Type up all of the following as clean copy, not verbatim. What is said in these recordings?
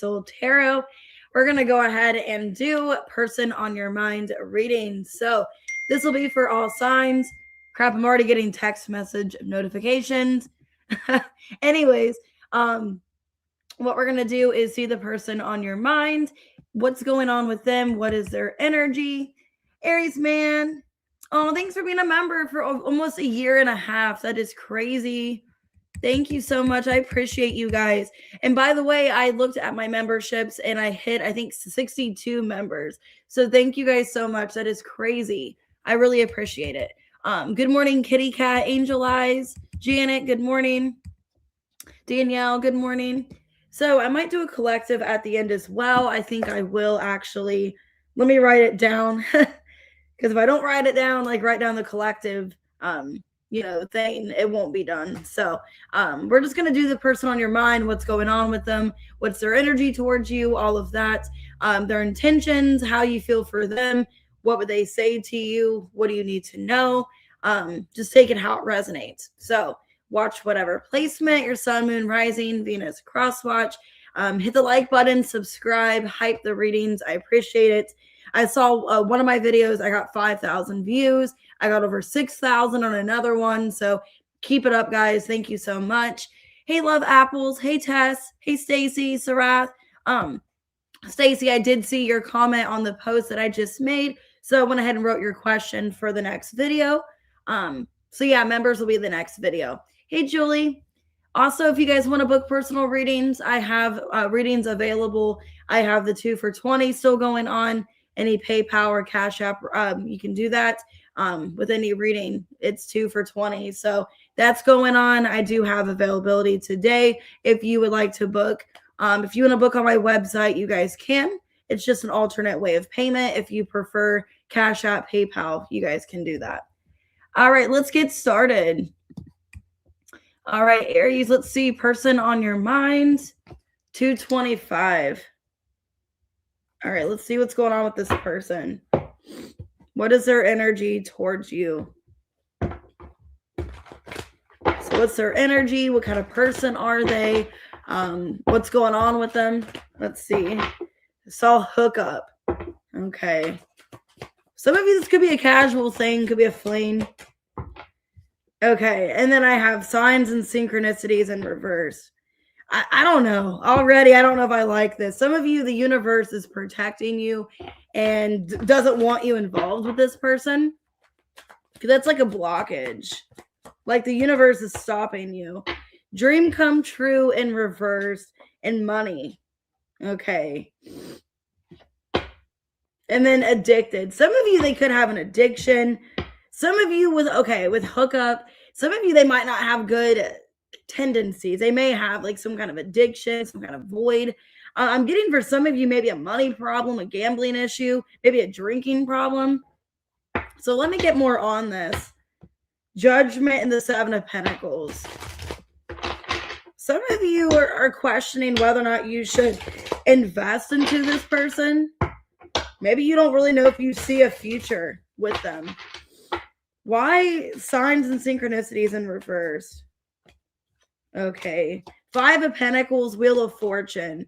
Soul Tarot. We're going to go ahead and do person on your mind reading. So this will be for all signs. Crap, I'm already getting text message notifications. Anyways, what we're going to do is see the person on your mind. What's going on with them? What is their energy? Aries man. Oh, thanks for being a member for almost a year and a half. That is crazy. Thank you so much. I appreciate you guys. And by the way, I looked at my memberships and I hit, I think, 62 members. So thank you guys so much. That is crazy. I really appreciate it. Good morning, Kitty Cat, Angel Eyes, Janet, good morning. Danielle, good morning. So I might do a collective at the end as well. I think I will actually. Let me write it down. Because if I don't write it down, like write down the collective, thing, it won't be done. So we're just going to do the person on your mind, what's going on with them, what's their energy towards you, all of that, their intentions, how you feel for them, what would they say to you, what do you need to know, just take it how it resonates. So watch whatever placement, your sun, moon, rising, Venus, cross watch, hit the like button, subscribe, hype the readings. I appreciate it. I saw one of my videos, I got 5,000 views. I got over 6,000 on another one. So keep it up, guys. Thank you so much. Hey, Love Apples. Hey, Tess. Hey, Stacy, Sarath. Stacy, I did see your comment on the post that I just made. So I went ahead and wrote your question for the next video. So yeah, members will be the next video. Hey, Julie. Also, if you guys want to book personal readings, I have readings available. I have the 2 for $20 still going on. Any PayPal or Cash App, you can do that with any reading. It's 2 for $20. So that's going on. I do have availability today. If you would like to book, if you want to book on my website, you guys can. It's just an alternate way of payment. If you prefer Cash App, PayPal, you guys can do that. All right, let's get started. All right, Aries, let's see. Person on your mind, 225. All right, let's see what's going on with this person. What is their energy towards you? So what's their energy? What kind of person are they? What's going on with them? Let's see. I saw hookup. Okay. Some of you, this could be a casual thing, could be a fling. Okay, and then I have signs and synchronicities in reverse. I don't know. Already, I don't know if I like this. Some of you, the universe is protecting you and doesn't want you involved with this person. That's like a blockage. Like the universe is stopping you. Dream come true in reverse and money. Okay. And then addicted. Some of you, they could have an addiction. Some of you with hookup. Some of you, they might not have good tendencies. They may have like some kind of addiction, some kind of void. I'm getting for some of you maybe a money problem, a gambling issue, maybe a drinking problem. So let me get more on this. Judgment and the 7 of Pentacles. Some of you are questioning whether or not you should invest into this person. Maybe you don't really know if you see a future with them. Why signs and synchronicities in reverse? Okay. 5 of Pentacles, Wheel of Fortune,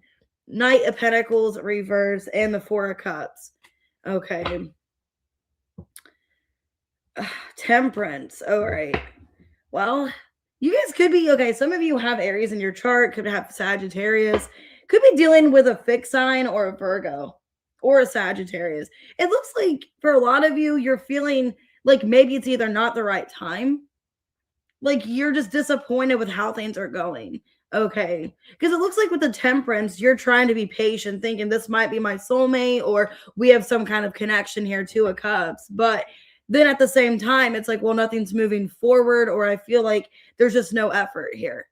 Knight of Pentacles, reverse, and the 4 of Cups. Okay. Temperance. All right. Well, you guys could be, okay, some of you have Aries in your chart, could have Sagittarius, could be dealing with a fixed sign or a Virgo or a Sagittarius. It looks like for a lot of you, you're feeling like maybe it's either not the right time. Like you're just disappointed with how things are going. Okay. Because it looks like with the Temperance, you're trying to be patient, thinking this might be my soulmate or we have some kind of connection here, 2 of Cups. But then at the same time, it's like, well, nothing's moving forward, or I feel like there's just no effort here.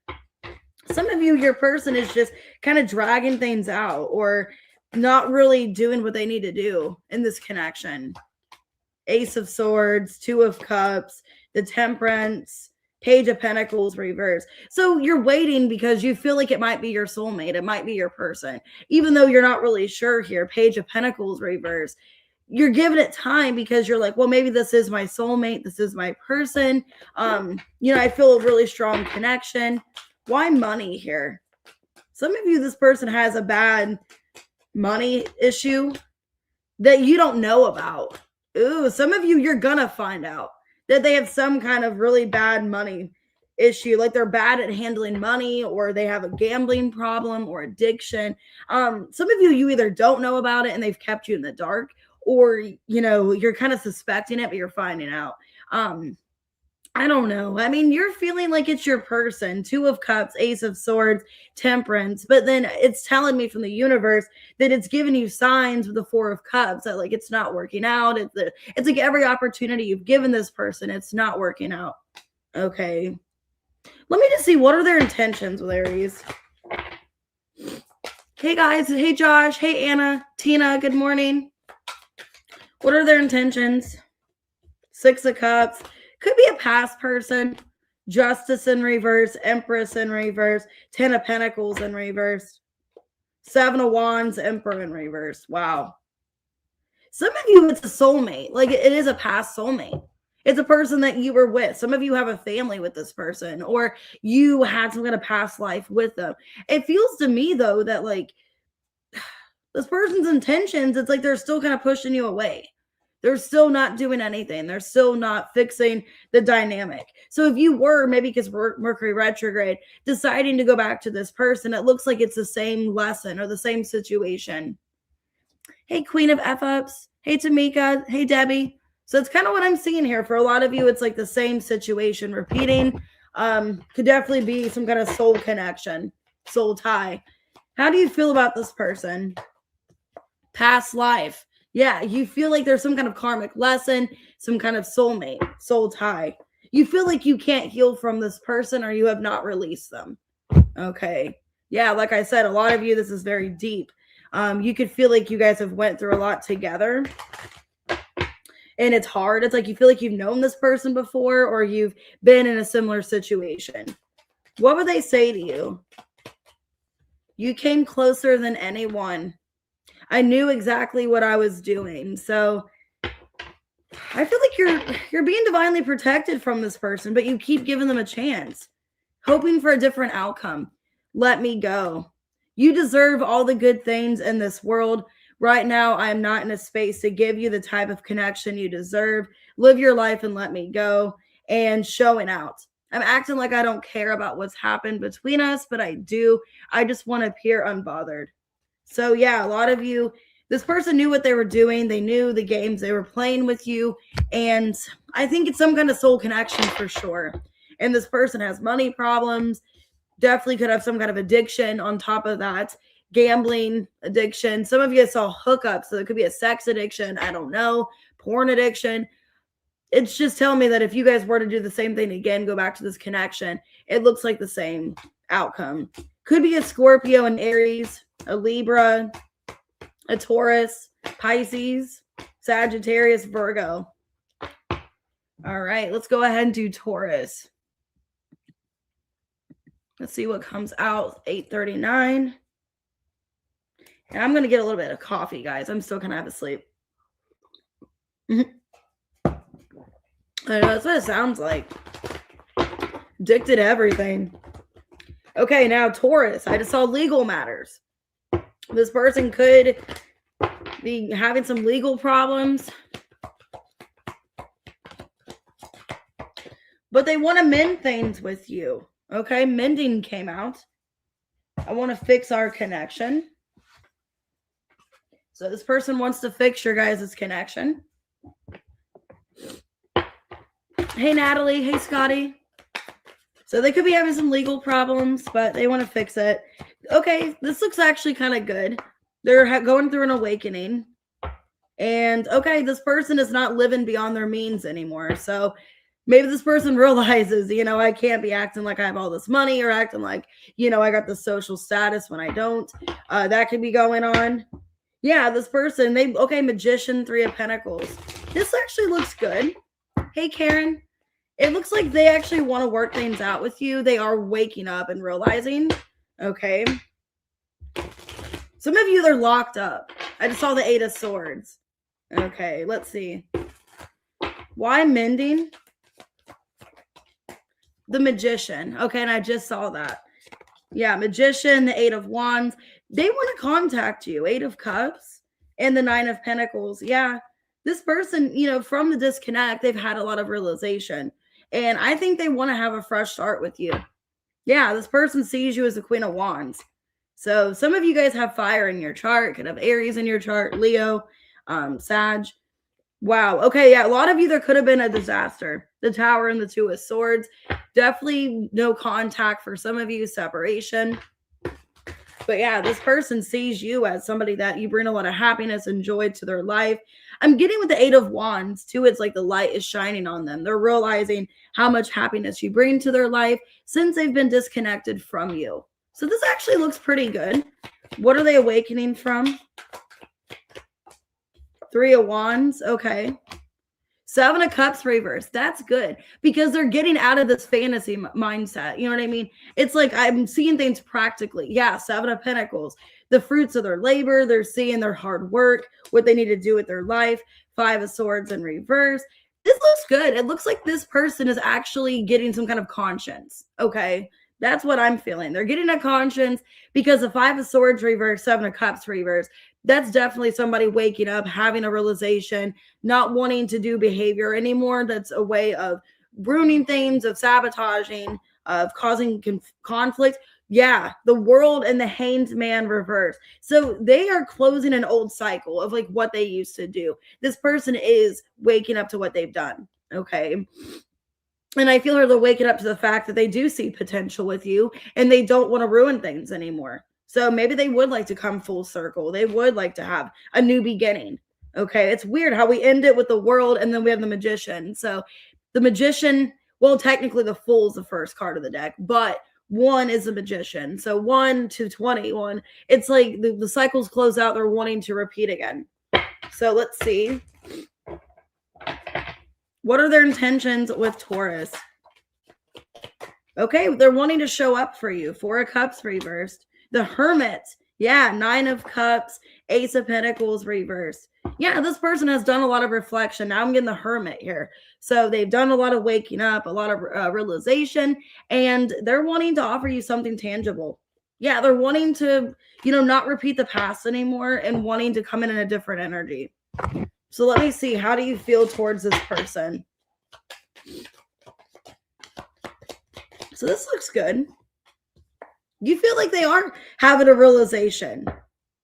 Some of you, your person is just kind of dragging things out or not really doing what they need to do in this connection. Ace of Swords, 2 of Cups, the Temperance, Page of Pentacles, reverse. So you're waiting because you feel like it might be your soulmate. It might be your person. Even though you're not really sure here. Page of Pentacles, reverse. You're giving it time because you're like, well, maybe this is my soulmate. This is my person. I feel a really strong connection. Why money here? Some of you, this person has a bad money issue that you don't know about. Ooh, some of you, you're gonna find out that they have some kind of really bad money issue, like they're bad at handling money, or they have a gambling problem or addiction. Some of you, you either don't know about it and they've kept you in the dark, or you're kind of suspecting it, but you're finding out. I don't know. I mean, you're feeling like it's your person. 2 of Cups, Ace of Swords, Temperance. But then it's telling me from the universe that it's giving you signs with the 4 of Cups that like it's not working out. It's like every opportunity you've given this person, it's not working out. Okay. Let me just see, what are their intentions with Aries? Hey guys. Hey Josh. Hey Anna. Tina, good morning. What are their intentions? 6 of Cups. Could be a past person. Justice in reverse. Empress in reverse. 10 of Pentacles in reverse. 7 of Wands. Emperor in reverse. Wow. Some of you, it's a soulmate. Like it is a past soulmate. It's a person that you were with. Some of you have a family with this person, or you had some kind of past life with them. It feels to me, though, that like this person's intentions, it's like they're still kind of pushing you away. They're still not doing anything. They're still not fixing the dynamic. So if you were, maybe because Mercury retrograde, deciding to go back to this person, it looks like it's the same lesson or the same situation. Hey, Queen of F-Ups. Hey, Tamika. Hey, Debbie. So it's kind of what I'm seeing here. For a lot of you, it's like the same situation repeating. Could definitely be some kind of soul connection, soul tie. How do you feel about this person? Past life. Yeah, you feel like there's some kind of karmic lesson, some kind of soulmate, soul tie. You feel like you can't heal from this person, or you have not released them. Okay. Yeah, like I said, a lot of you, this is very deep. You could feel like you guys have went through a lot together. And it's hard. It's like you feel like you've known this person before, or you've been in a similar situation. What would they say to you? You came closer than anyone. I knew exactly what I was doing. So I feel like you're being divinely protected from this person, but you keep giving them a chance, hoping for a different outcome. Let me go. You deserve all the good things in this world. Right now, I am not in a space to give you the type of connection you deserve. Live your life and let me go. And showing out. I'm acting like I don't care about what's happened between us, but I do. I just want to appear unbothered. So yeah, a lot of you, this person knew what they were doing. They knew the games they were playing with you. And I think it's some kind of soul connection for sure. And this person has money problems. Definitely could have some kind of addiction on top of that. Gambling addiction. Some of you saw hookups, so it could be a sex addiction. I don't know. Porn addiction. It's just telling me that if you guys were to do the same thing again, go back to this connection, it looks like the same outcome. Could be a Scorpio, an Aries, a Libra, a Taurus, Pisces, Sagittarius, Virgo. All right, let's go ahead and do Taurus. Let's see what comes out. 8:39. And I'm going to get a little bit of coffee, guys. I'm still kind of half asleep. I know, that's what it sounds like. Addicted to everything. Okay, now Taurus. I just saw legal matters. This person could be having some legal problems. But they want to mend things with you. Okay, mending came out. I want to fix our connection. So this person wants to fix your guys' connection. Hey, Natalie. Hey, Scotty. So they could be having some legal problems, but they want to fix it. Okay, this looks actually kind of good. They're going through an awakening. And, okay, this person is not living beyond their means anymore. So maybe this person realizes, I can't be acting like I have all this money, or acting like, I got the social status when I don't. That could be going on. Yeah, this person, Magician, 3 of Pentacles. This actually looks good. Hey, Karen. It looks like they actually want to work things out with you. They are waking up and realizing. Okay. Some of you, they're locked up. I just saw the 8 of Swords. Okay, let's see. Why mending? The Magician. Okay, and I just saw that. Yeah, Magician, the Eight of Wands. They want to contact you. Eight of Cups and the Nine of Pentacles. Yeah, this person, from the disconnect, they've had a lot of realization. And I think they want to have a fresh start with you. Yeah, this person sees you as the Queen of Wands. So some of you guys have fire in your chart, could have Aries in your chart, Leo, Sag. Wow. Okay. Yeah. A lot of you, there could have been a disaster. The Tower and the Two of Swords. Definitely no contact for some of you, separation. But yeah, this person sees you as somebody that you bring a lot of happiness and joy to their life. I'm getting with the Eight of Wands too. It's like the light is shining on them. They're realizing how much happiness you bring to their life since they've been disconnected from you. So this actually looks pretty good. What are they awakening from? Three of Wands. Okay. Seven of Cups reverse. That's good because they're getting out of this fantasy mindset. You know what I mean? It's like I'm seeing things practically. Yeah. Seven of Pentacles. The fruits of their labor. They're seeing their hard work, what they need to do with their life. Five of Swords in reverse. This looks good. It looks like this person is actually getting some kind of conscience. Okay. That's what I'm feeling. They're getting a conscience because the Five of Swords reverse, Seven of Cups reverse. That's definitely somebody waking up, having a realization, not wanting to do behavior anymore. That's a way of ruining things, of sabotaging, of causing conflict. Yeah, the World and the Hanged Man reverse. So they are closing an old cycle of like what they used to do. This person is waking up to what they've done. Okay. And I feel her, they're waking up to the fact that they do see potential with you and they don't want to ruin things anymore. So maybe they would like to come full circle. They would like to have a new beginning. Okay. It's weird how we end it with the World and then we have the Magician. So the Magician, well, technically the Fool is the first card of the deck, but one is the Magician. So 1 to 21. It's like the cycles close out. They're wanting to repeat again. So let's see. What are their intentions with Taurus? Okay, they're wanting to show up for you. Four of Cups reversed. The Hermit. Yeah, Nine of Cups, Ace of Pentacles reversed. Yeah, this person has done a lot of reflection. Now I'm getting the Hermit here. So they've done a lot of waking up, a lot of realization, and they're wanting to offer you something tangible. Yeah, they're wanting to, not repeat the past anymore and wanting to come in a different energy. So let me see. How do you feel towards this person? So this looks good. You feel like they are having a realization.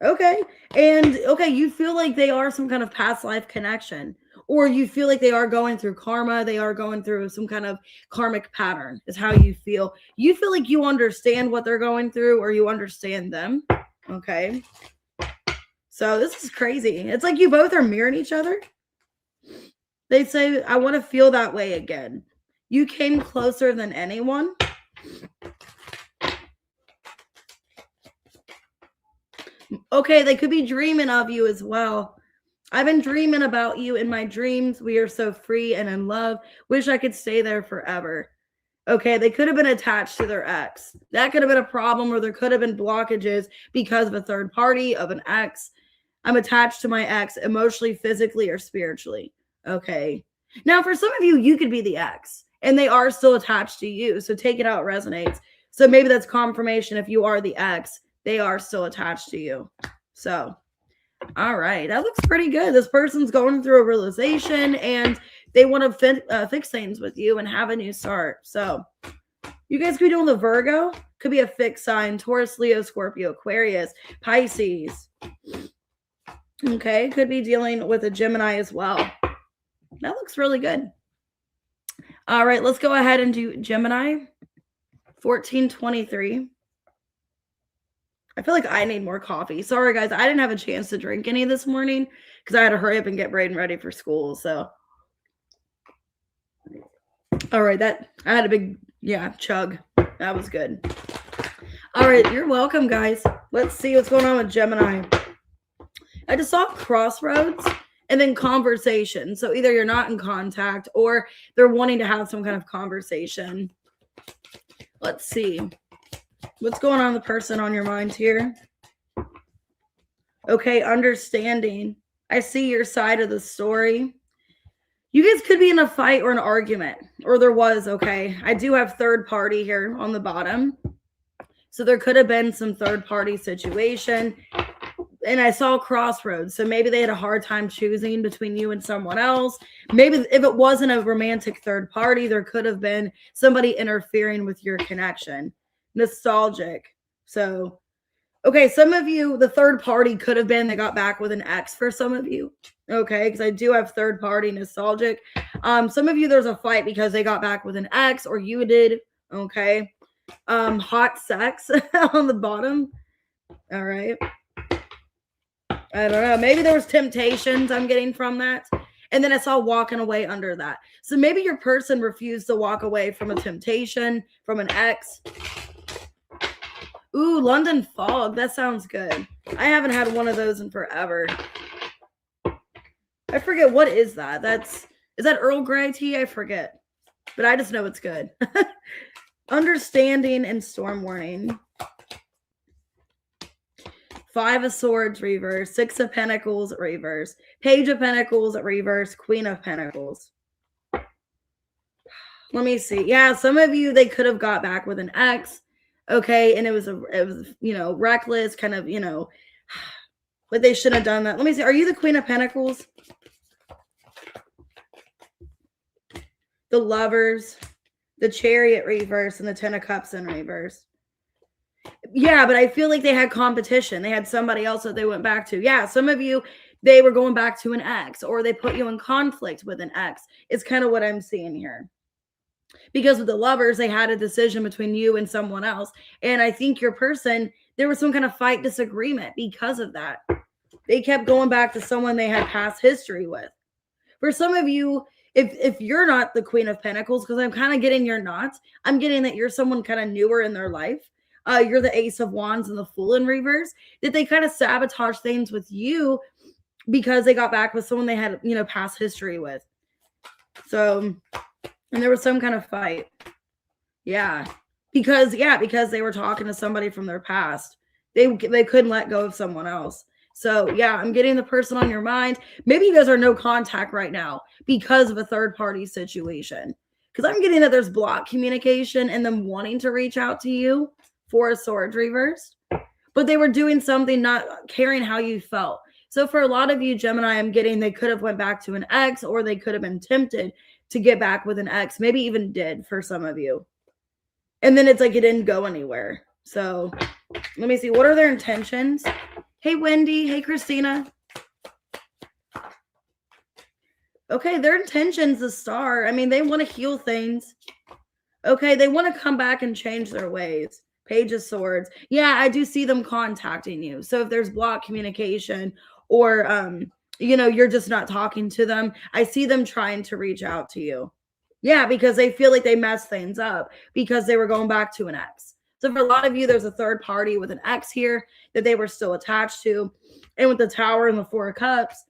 Okay. And okay, you feel like they are some kind of past life connection. Or you feel like they are going through karma. They are going through some kind of karmic pattern is how you feel. You feel like you understand what they're going through or you understand them. Okay. So this is crazy. It's like you both are mirroring each other. They say, I want to feel that way again. You came closer than anyone. Okay, they could be dreaming of you as well. I've been dreaming about you in my dreams. We are so free and in love. Wish I could stay there forever. Okay, they could have been attached to their ex. That could have been a problem, or there could have been blockages because of a third party, of an ex. I'm attached to my ex emotionally, physically, or spiritually. Okay. Now, for some of you, you could be the ex, and they are still attached to you. So take it out, resonates. So maybe that's confirmation. If you are the ex, they are still attached to you. So, all right. That looks pretty good. This person's going through a realization, and they want to fix things with you and have a new start. So you guys could be doing the Virgo. Could be a fixed sign. Taurus, Leo, Scorpio, Aquarius, Pisces. Okay. Could be dealing with a Gemini as well. That looks really good. All right. Let's go ahead and do Gemini. 1423. I feel like I need more coffee. Sorry, guys. I didn't have a chance to drink any this morning because I had to hurry up and get Braden ready for school. So, all right. I had a big, chug. That was good. All right. You're welcome, guys. Let's see what's going on with Gemini. I just saw crossroads and then conversation. So either you're not in contact or they're wanting to have some kind of conversation. Let's see. What's going on with the person on your mind here? Okay, understanding. I see your side of the story. You guys could be in a fight or an argument, or there was, okay? I do have third party here on the bottom. So there could have been some third-party situation. And I saw crossroads. So maybe they had a hard time choosing between you and someone else. Maybe if it wasn't a romantic third party, there could have been somebody interfering with your connection. Nostalgic. So, okay, some of you, the third party could have been they got back with an ex for some of you. Okay, because I do have third party nostalgic. Some of you, there's a fight because they got back with an ex or you did. Okay. Hot sex on the bottom. All right. I don't know. Maybe there was temptations I'm getting from that. And then I saw walking away under that. So maybe your person refused to walk away from a temptation, from an ex. Ooh, London fog. That sounds good. I haven't had one of those in forever. I forget, what is that? Is that Earl Grey tea? I forget. But I just know it's good. Understanding and storm warning. 5 of Swords reverse, 6 of Pentacles reverse, Page of Pentacles reverse, Queen of Pentacles. Let me see. Yeah, some of you, they could have got back with an ex. Okay, and it was reckless, kind of, but they shouldn't have done that. Let me see. Are you the Queen of Pentacles? The Lovers, the Chariot reverse, and the 10 of Cups in reverse. Yeah, but I feel like they had competition. They had somebody else that they went back to. Yeah, some of you, they were going back to an ex, or they put you in conflict with an ex. It's kind of what I'm seeing here. Because with the Lovers, they had a decision between you and someone else. And I think your person, there was some kind of fight, disagreement because of that. They kept going back to someone they had past history with. For some of you, if you're not the Queen of Pentacles, because I'm kind of getting you're not, I'm getting that you're someone kind of newer in their life. You're the Ace of Wands and the Fool in reverse, that they kind of sabotage things with you because they got back with someone they had, past history with. So, and there was some kind of fight. Yeah. Because they were talking to somebody from their past. They couldn't let go of someone else. So, yeah, I'm getting the person on your mind. Maybe you guys are no contact right now because of a third party situation. Because I'm getting that there's blocked communication and them wanting to reach out to you. 4 of Swords reversed, but they were doing something, not caring how you felt. So for a lot of you, Gemini, I'm getting they could have went back to an ex, or they could have been tempted to get back with an ex, maybe even did for some of you. And then it's like it didn't go anywhere. So let me see. What are their intentions? Hey, Wendy. Hey, Christina. Okay, their intentions, the Star. I mean, they want to heal things. Okay, they want to come back and change their ways. Page of Swords. Yeah, I do see them contacting you. So if there's blocked communication, or you're just not talking to them, I see them trying to reach out to you. Yeah, because they feel like they messed things up because they were going back to an ex. So for a lot of you, there's a third party with an ex here that they were still attached to. And with the Tower and the 4 of Cups,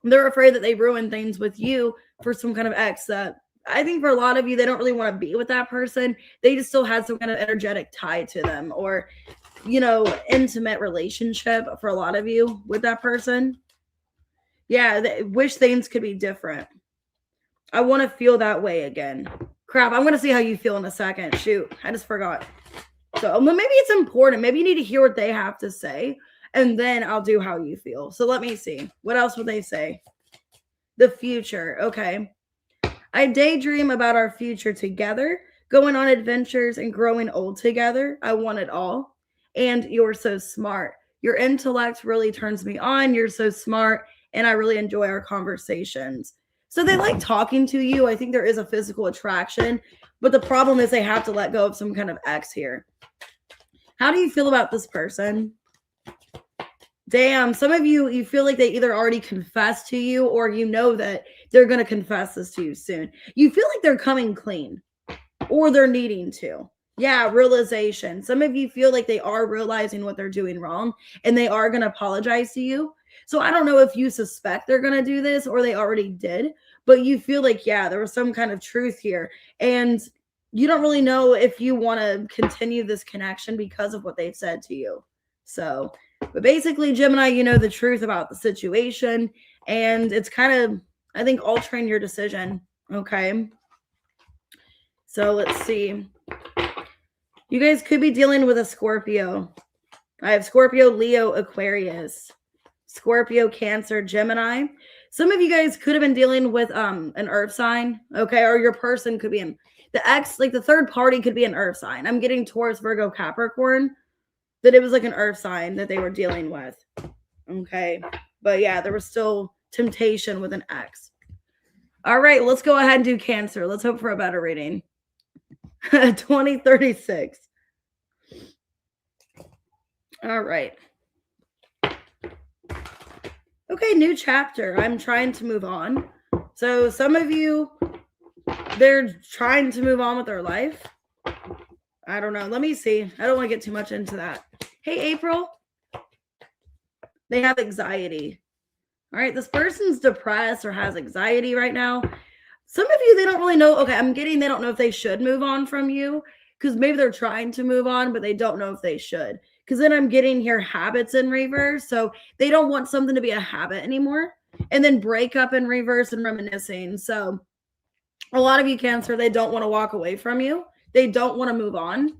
they're afraid that they ruin things with you for some kind of ex that I think for a lot of you, they don't really want to be with that person. They just still had some kind of energetic tie to them, or, intimate relationship for a lot of you with that person. Yeah, they wish things could be different. I want to feel that way again. Crap, I'm going to see how you feel in a second. Shoot, I just forgot. So maybe it's important. Maybe you need to hear what they have to say, and then I'll do how you feel. So let me see. What else would they say? The future. Okay. I daydream about our future together, going on adventures and growing old together. I want it all. And you're so smart. Your intellect really turns me on. You're so smart. And I really enjoy our conversations. So they like talking to you. I think there is a physical attraction. But the problem is they have to let go of some kind of ex here. How do you feel about this person? Damn, some of you feel like they either already confessed to you, or that they're going to confess this to you soon. You feel like they're coming clean, or they're needing to. Yeah, realization. Some of you feel like they are realizing what they're doing wrong, and they are going to apologize to you. So I don't know if you suspect they're going to do this, or they already did, but you feel like, yeah, there was some kind of truth here. And you don't really know if you want to continue this connection because of what they've said to you. So... but basically, Gemini, you know the truth about the situation, and it's kind of, I think, altering your decision. Okay. So let's see. You guys could be dealing with a Scorpio. I have Scorpio, Leo, Aquarius, Scorpio, Cancer, Gemini. Some of you guys could have been dealing with an earth sign, okay? Or your person could be in the ex, like the third party could be an earth sign. I'm getting Taurus, Virgo, Capricorn, that it was like an earth sign that they were dealing with, okay? But yeah, there was still temptation with an ex. All right, let's go ahead and do Cancer. Let's hope for a better reading. 2036. All right. Okay, new chapter. I'm trying to move on. So some of you, they're trying to move on with their life. I don't know. Let me see. I don't want to get too much into that. Hey, April. They have anxiety. All right, this person's depressed or has anxiety right now. Some of you, they don't really know. Okay, I'm getting they don't know if they should move on from you because maybe they're trying to move on, but they don't know if they should. Because then I'm getting here habits in reverse. So they don't want something to be a habit anymore. And then break up in reverse and reminiscing. So a lot of you, Cancer, they don't want to walk away from you. They don't want to move on.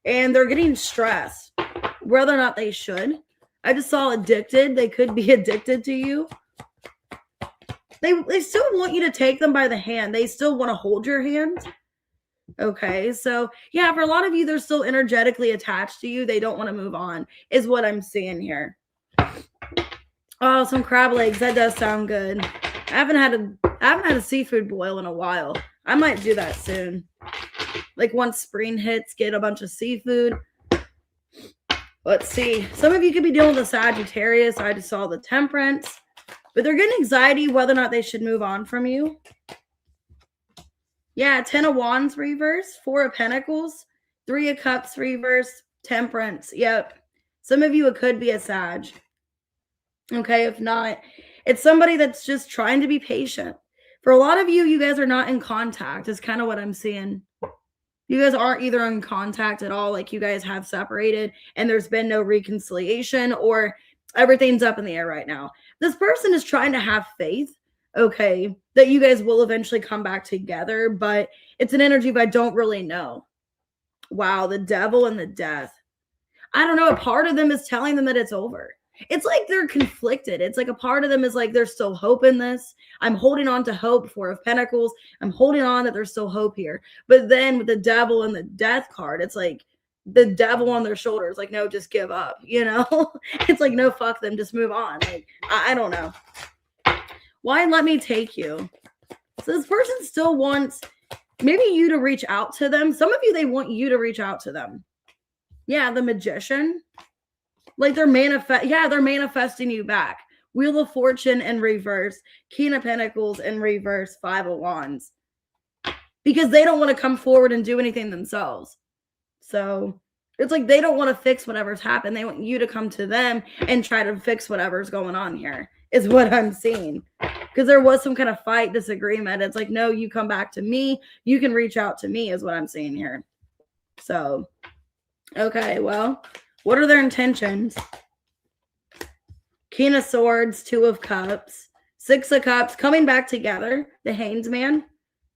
And they're getting stressed, whether or not they should. I just saw addicted. They could be addicted to you. They still want you to take them by the hand. They still want to hold your hand. Okay, so yeah, for a lot of you, they're still energetically attached to you. They don't want to move on, is what I'm seeing here. Oh, some crab legs. That does sound good. I haven't had a seafood boil in a while. I might do that soon. Like once spring hits, get a bunch of seafood. Let's see. Some of you could be dealing with a Sagittarius. I just saw the Temperance. But they're getting anxiety whether or not they should move on from you. Yeah, 10 of Wands reverse, 4 of Pentacles, 3 of Cups reverse, Temperance. Yep. Some of you, it could be a Sag. Okay, if not, it's somebody that's just trying to be patient. For a lot of you, you guys are not in contact is kind of what I'm seeing. You guys aren't either in contact at all, like you guys have separated and there's been no reconciliation or everything's up in the air right now. This person is trying to have faith, okay, that you guys will eventually come back together, but it's an energy but I don't really know. Wow, the Devil and the Death. I don't know. A part of them is telling them that it's over. It's like they're conflicted. It's like a part of them is like there's still hope in this. I'm holding on to hope. 4 of Pentacles. I'm holding on that there's still hope here. But then with the Devil and the Death card, it's like the devil on their shoulders. Like, no, just give up. You know, it's like, no, fuck them. Just move on. Like, I don't know. Why let me take you? So this person still wants maybe you to reach out to them. Some of you, they want you to reach out to them. Yeah, the Magician. Like they're manifesting you back. Wheel of Fortune in reverse, King of Pentacles in reverse, 5 of Wands. Because they don't want to come forward and do anything themselves. So it's like they don't want to fix whatever's happened. They want you to come to them and try to fix whatever's going on here, is what I'm seeing. Because there was some kind of fight, disagreement. It's like, no, you come back to me. You can reach out to me, is what I'm seeing here. So, okay, well, what are their intentions? King of Swords, 2 of Cups, 6 of Cups, coming back together, the Hanged Man.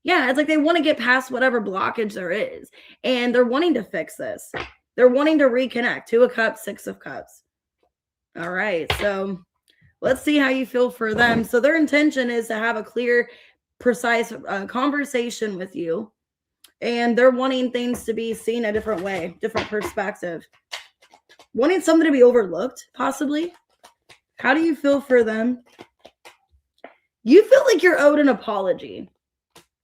Yeah, it's like they want to get past whatever blockage there is. And they're wanting to fix this. They're wanting to reconnect. 2 of Cups, 6 of Cups. All right, so let's see how you feel for them. So their intention is to have a clear, precise conversation with you. And they're wanting things to be seen a different way, different perspective. Wanting something to be overlooked, possibly. How do you feel for them? You feel like you're owed an apology.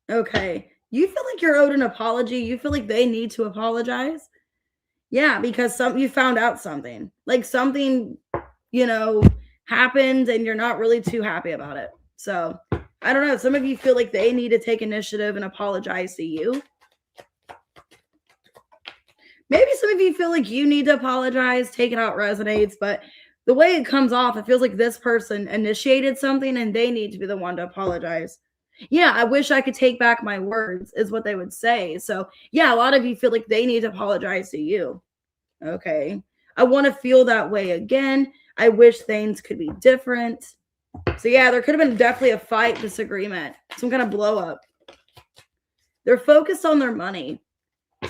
Okay. You feel like you're owed an apology. You feel like they need to apologize. Yeah, because you found out something. Like something, you know, happened and you're not really too happy about it. So, I don't know. Some of you feel like they need to take initiative and apologize to you. Maybe some of you feel like you need to apologize. Take it out resonates. But the way it comes off, it feels like this person initiated something and they need to be the one to apologize. Yeah, I wish I could take back my words is what they would say. So, yeah, a lot of you feel like they need to apologize to you. Okay. I want to feel that way again. I wish things could be different. So, yeah, there could have been definitely a fight, disagreement, some kind of blow up. They're focused on their money.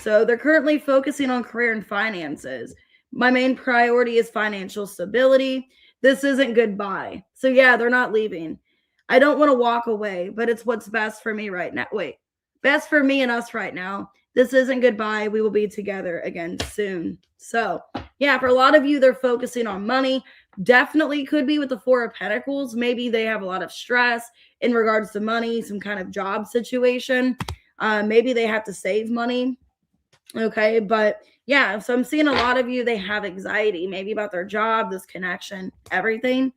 So they're currently focusing on career and finances. My main priority is financial stability. This isn't goodbye. So yeah, they're not leaving. I don't want to walk away, but it's what's best for me right now. Wait, best for me and us right now. This isn't goodbye. We will be together again soon. So yeah, for a lot of you, they're focusing on money. Definitely could be with the Four of Pentacles. Maybe they have a lot of stress in regards to money, some kind of job situation. Maybe they have to save money. Okay, but yeah, so I'm seeing a lot of you, they have anxiety, maybe about their job, this connection, everything.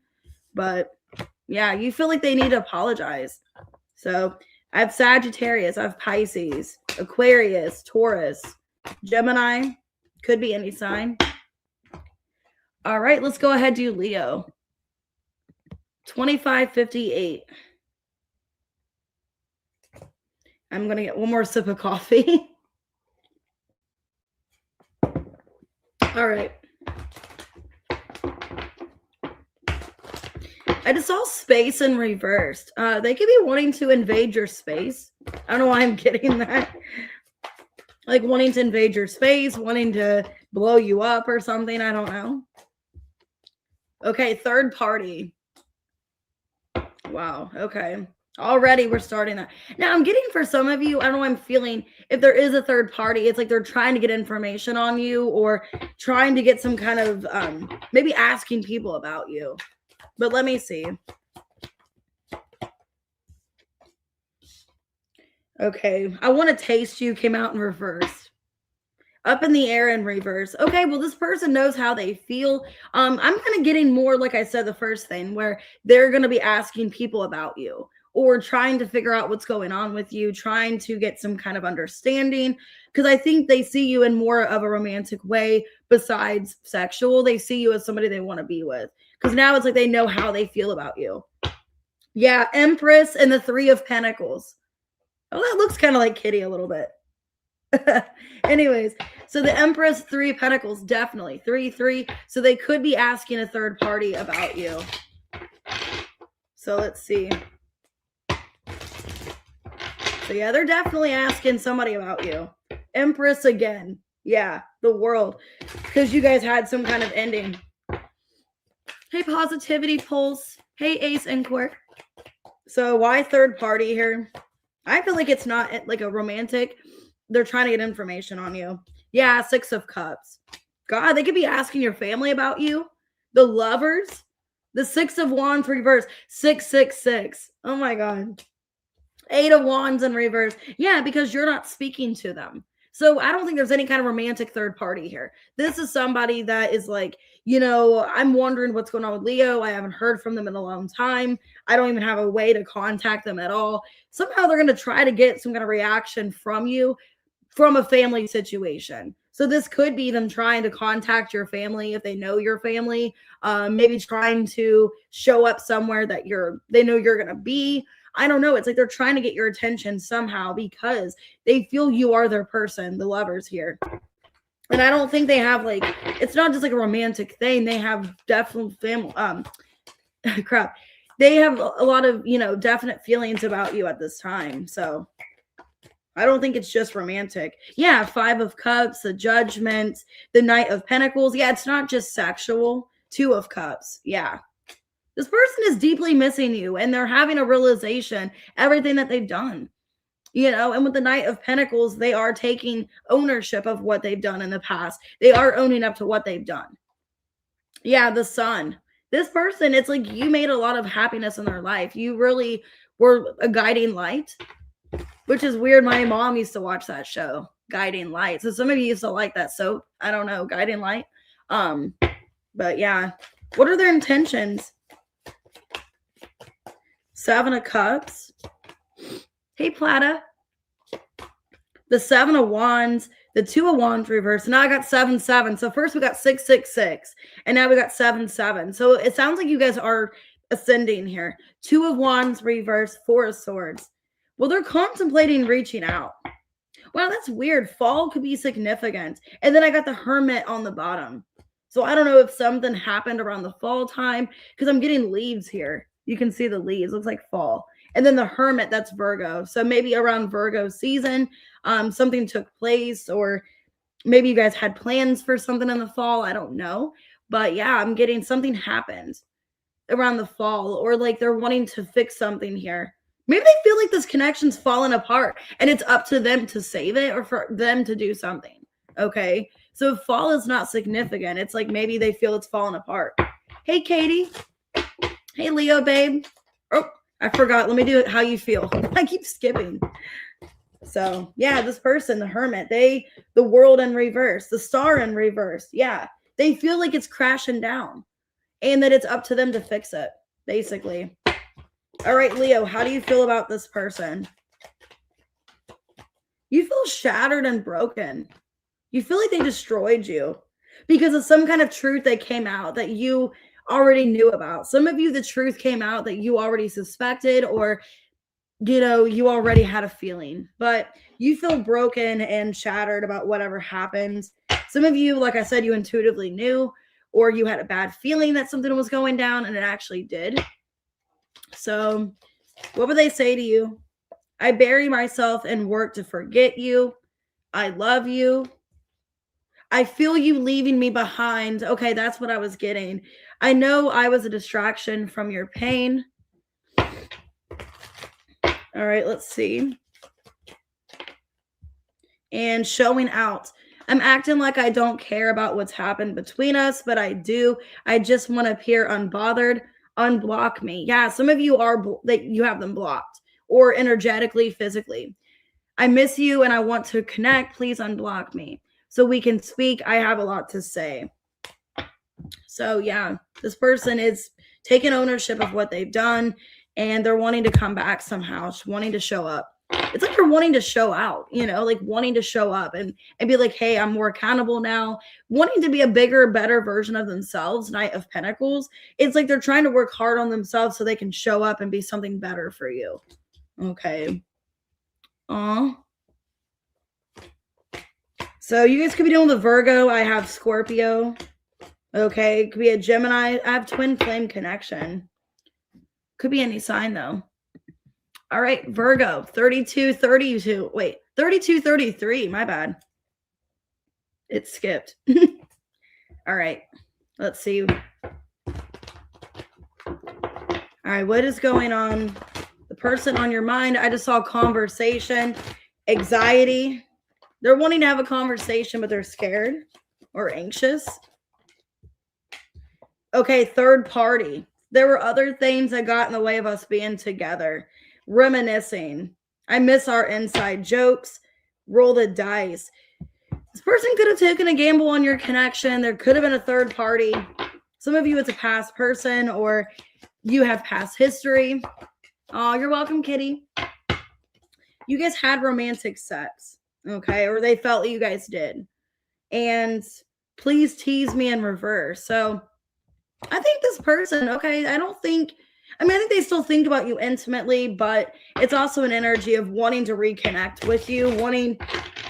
But yeah, you feel like they need to apologize. So I have Sagittarius, I have Pisces, Aquarius, Taurus, Gemini, could be any sign. All right, let's go ahead, do Leo. 2558. I'm going to get one more sip of coffee. All right. I just saw space in reversed. They could be wanting to invade your space. I don't know why I'm getting that. Like wanting to invade your space, wanting to blow you up or something. I don't know. Okay, third party. Wow, okay. Already we're starting that. Now I'm getting for some of you, I don't know, I'm feeling if there is a third party, it's like they're trying to get information on you or trying to get some kind of, maybe asking people about you. But let me see. Okay, I want to taste you came out in reverse. Up in the air in reverse. Okay, well, this person knows how they feel. I'm kind of getting more, like I said, the first thing, where they're going to be asking people about you or trying to figure out what's going on with you, trying to get some kind of understanding. Because I think they see you in more of a romantic way besides sexual. They see you as somebody they want to be with. Because now it's like they know how they feel about you. Yeah, Empress and the Three of Pentacles. Oh, that looks kind of like Kitty a little bit. Anyways, so the Empress, Three of Pentacles, definitely 3-3. So they could be asking a third party about you. So let's see. So yeah, they're definitely asking somebody about you. Empress again. Yeah, the World. Because you guys had some kind of ending. Hey, Positivity Pulse. Hey, Ace and Quirk. So why third party here? I feel like it's not like a romantic. They're trying to get information on you. Yeah, Six of Cups. God, they could be asking your family about you. The Lovers. The Six of Wands reverse. 666. Oh my God. Eight of Wands in reverse. Yeah, because you're not speaking to them. So I don't think there's any kind of romantic third party here. This is somebody that is like, you know, I'm wondering what's going on with Leo. I haven't heard from them in a long time. I don't even have a way to contact them at all. Somehow they're going to try to get some kind of reaction from you from a family situation. So this could be them trying to contact your family if they know your family, maybe trying to show up somewhere that they know you're going to be. I don't know. It's like they're trying to get your attention somehow because they feel you are their person, the Lovers here. And I don't think they have like, it's not just like a romantic thing. They have definitely family, crap. They have a lot of, you know, definite feelings about you at this time. So I don't think it's just romantic. Yeah, Five of Cups, the Judgment, the Knight of Pentacles. Yeah, it's not just sexual. Two of Cups. Yeah. This person is deeply missing you and they're having a realization, everything that they've done, you know, and with the Knight of Pentacles, they are taking ownership of what they've done in the past. They are owning up to what they've done. Yeah, the Sun. This person, it's like you made a lot of happiness in their life. You really were a guiding light, which is weird. My mom used to watch that show, Guiding Light. So some of you used to like that soap. I don't know, Guiding Light. But yeah, what are their intentions? Seven of Cups. Hey, Plata. The Seven of Wands, the Two of Wands reverse. Now I got 7-7. So first we got 6-6-6, and now we got 7-7. So it sounds like you guys are ascending here. Two of Wands reverse, Four of Swords. Well, they're contemplating reaching out. Wow, that's weird. Fall could be significant. And then I got the Hermit on the bottom. So I don't know if something happened around the fall time because I'm getting leaves here. You can see the leaves. Looks like fall. And then the Hermit, that's Virgo. So maybe around Virgo season, something took place, or maybe you guys had plans for something in the fall. I don't know. But yeah, I'm getting something happened around the fall, or like they're wanting to fix something here. Maybe they feel like this connection's fallen apart and it's up to them to save it or for them to do something. Okay. So fall is not significant. It's like maybe they feel it's fallen apart. Hey, Katie. Hey, Leo, babe. Oh, I forgot. Let me do it how you feel. I keep skipping. So yeah, this person, the Hermit, the world in reverse, the star in reverse. Yeah. They feel like it's crashing down and that it's up to them to fix it, basically. All right, Leo, how do you feel about this person? You feel shattered and broken. You feel like they destroyed you because of some kind of truth that came out that you already knew about. Some of you, the truth came out that you already suspected, or, you know, you already had a feeling, but you feel broken and shattered about whatever happened. Some of you, like I said, you intuitively knew, or you had a bad feeling that something was going down and it actually did. So what would they say to you? I bury myself and work to forget you. I love you. I feel you leaving me behind. Okay, that's what I was getting. I know I was a distraction from your pain. All right, let's see. And showing out. I'm acting like I don't care about what's happened between us, but I do. I just want to appear unbothered. Unblock me. Yeah, some of you are that you have them blocked, or energetically, physically. I miss you and I want to connect. Please unblock me so we can speak. I have a lot to say. So yeah, this person is taking ownership of what they've done, and they're wanting to come back somehow, wanting to show up. It's like they're wanting to show out, you know, like wanting to show up and be like, hey, I'm more accountable now, wanting to be a bigger, better version of themselves. Knight of Pentacles. It's like they're trying to work hard on themselves so they can show up and be something better for you. Okay. So you guys could be dealing with a Virgo. I have Scorpio. Okay. It could be a Gemini. I have twin flame connection. Could be any sign though. All right, Virgo, 32, wait, 32, 33, my bad. It skipped. All right, let's see. All right, what is going on? The person on your mind, I just saw conversation, anxiety. They're wanting to have a conversation, but they're scared or anxious. Okay, third party. There were other things that got in the way of us being together. Reminiscing. I miss our inside jokes. Roll the dice. This person could have taken a gamble on your connection. There could have been a third party. Some of you, it's a past person, or you have past history. Oh, you're welcome, Kitty. You guys had romantic sex, okay? Or they felt that you guys did. And please tease me in reverse. So I think this person, okay, I think they still think about you intimately, but it's also an energy of wanting to reconnect with you, wanting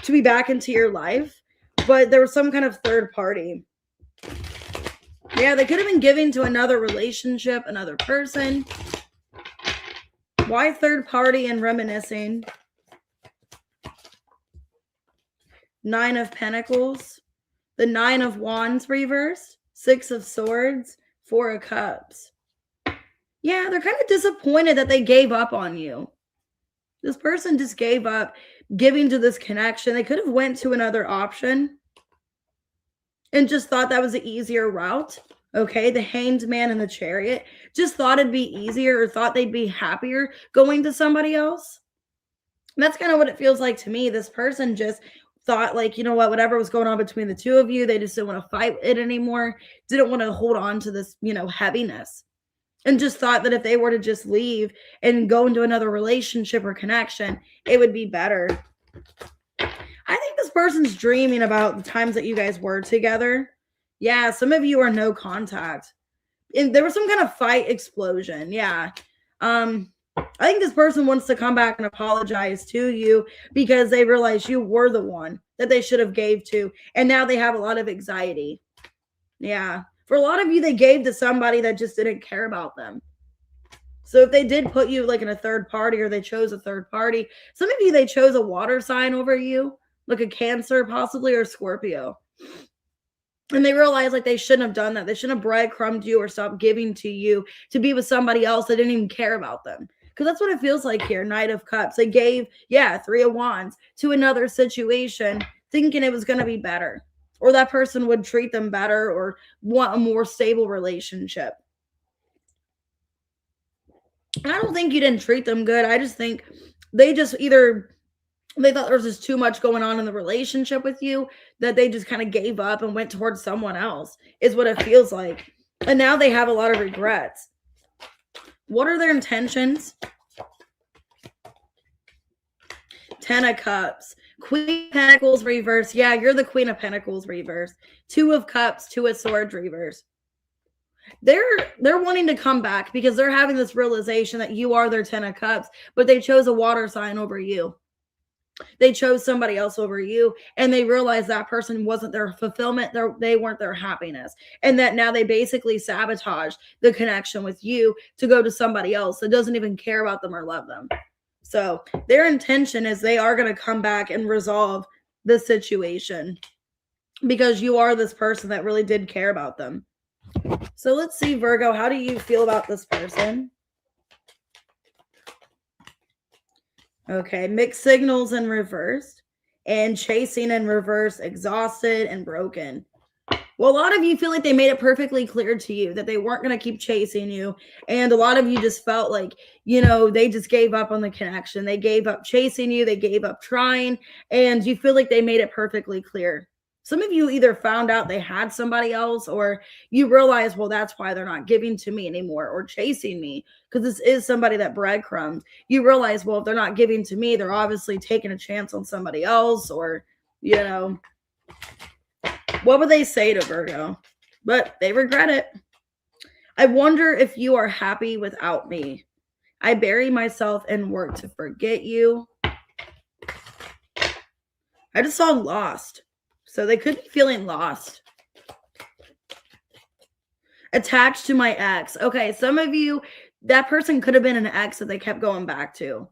to be back into your life. But there was some kind of third party. Yeah, they could have been giving to another relationship, another person. Why third party and reminiscing? Nine of Pentacles. The Nine of Wands reversed. Six of Swords. Four of Cups. Yeah, they're kind of disappointed that they gave up on you. This person just gave up giving to this connection. They could have went to another option and just thought that was the easier route. Okay, the Hanged Man and the Chariot just thought it'd be easier, or thought they'd be happier going to somebody else. And that's kind of what it feels like to me. This person just thought, like, you know what, whatever was going on between the two of you, they just didn't want to fight it anymore. Didn't want to hold on to this, heaviness. And just thought that if they were to just leave and go into another relationship or connection, it would be better. I think this person's dreaming about the times that you guys were together. Yeah, some of you are no contact. And there was some kind of fight explosion. Yeah. I think this person wants to come back and apologize to you because they realize you were the one that they should have gave to. And now they have a lot of anxiety. Yeah. For a lot of you, they gave to somebody that just didn't care about them. So if they did put you like in a third party, or they chose a third party, some of you, they chose a water sign over you, like a Cancer possibly, or Scorpio. And they realized like they shouldn't have done that. They shouldn't have breadcrumbed you or stopped giving to you to be with somebody else that didn't even care about them. Because that's what it feels like here. Knight of Cups. They gave, Three of Wands to another situation thinking it was going to be better, or that person would treat them better, or want a more stable relationship. And I don't think you didn't treat them good. I just think they just either they thought there was just too much going on in the relationship with you, that they just kind of gave up and went towards someone else, is what it feels like. And now they have a lot of regrets. What are their intentions? Ten of Cups. Queen of Pentacles reverse. Yeah, you're the Queen of Pentacles reverse. Two of Cups, Two of Swords reverse. They're wanting to come back because they're having this realization that you are their Ten of Cups, but they chose a water sign over you. They chose somebody else over you, and they realized that person wasn't their fulfillment. They weren't their happiness, and that now they basically sabotaged the connection with you to go to somebody else that doesn't even care about them or love them. So their intention is they are going to come back and resolve the situation because you are this person that really did care about them. So let's see, Virgo, how do you feel about this person? Okay, mixed signals in reverse, and chasing in reverse, exhausted and broken. Well, a lot of you feel like they made it perfectly clear to you that they weren't going to keep chasing you. And a lot of you just felt like, they just gave up on the connection. They gave up chasing you. They gave up trying. And you feel like they made it perfectly clear. Some of you either found out they had somebody else, or you realize, well, that's why they're not giving to me anymore or chasing me, because this is somebody that breadcrumbed. You realize, well, if they're not giving to me, they're obviously taking a chance on somebody else, or, what would they say to Virgo? But they regret it. I wonder if you are happy without me. I bury myself and work to forget you. I just saw lost. So they could be feeling lost. Attached to my ex. Okay, some of you, that person could have been an ex that they kept going back to.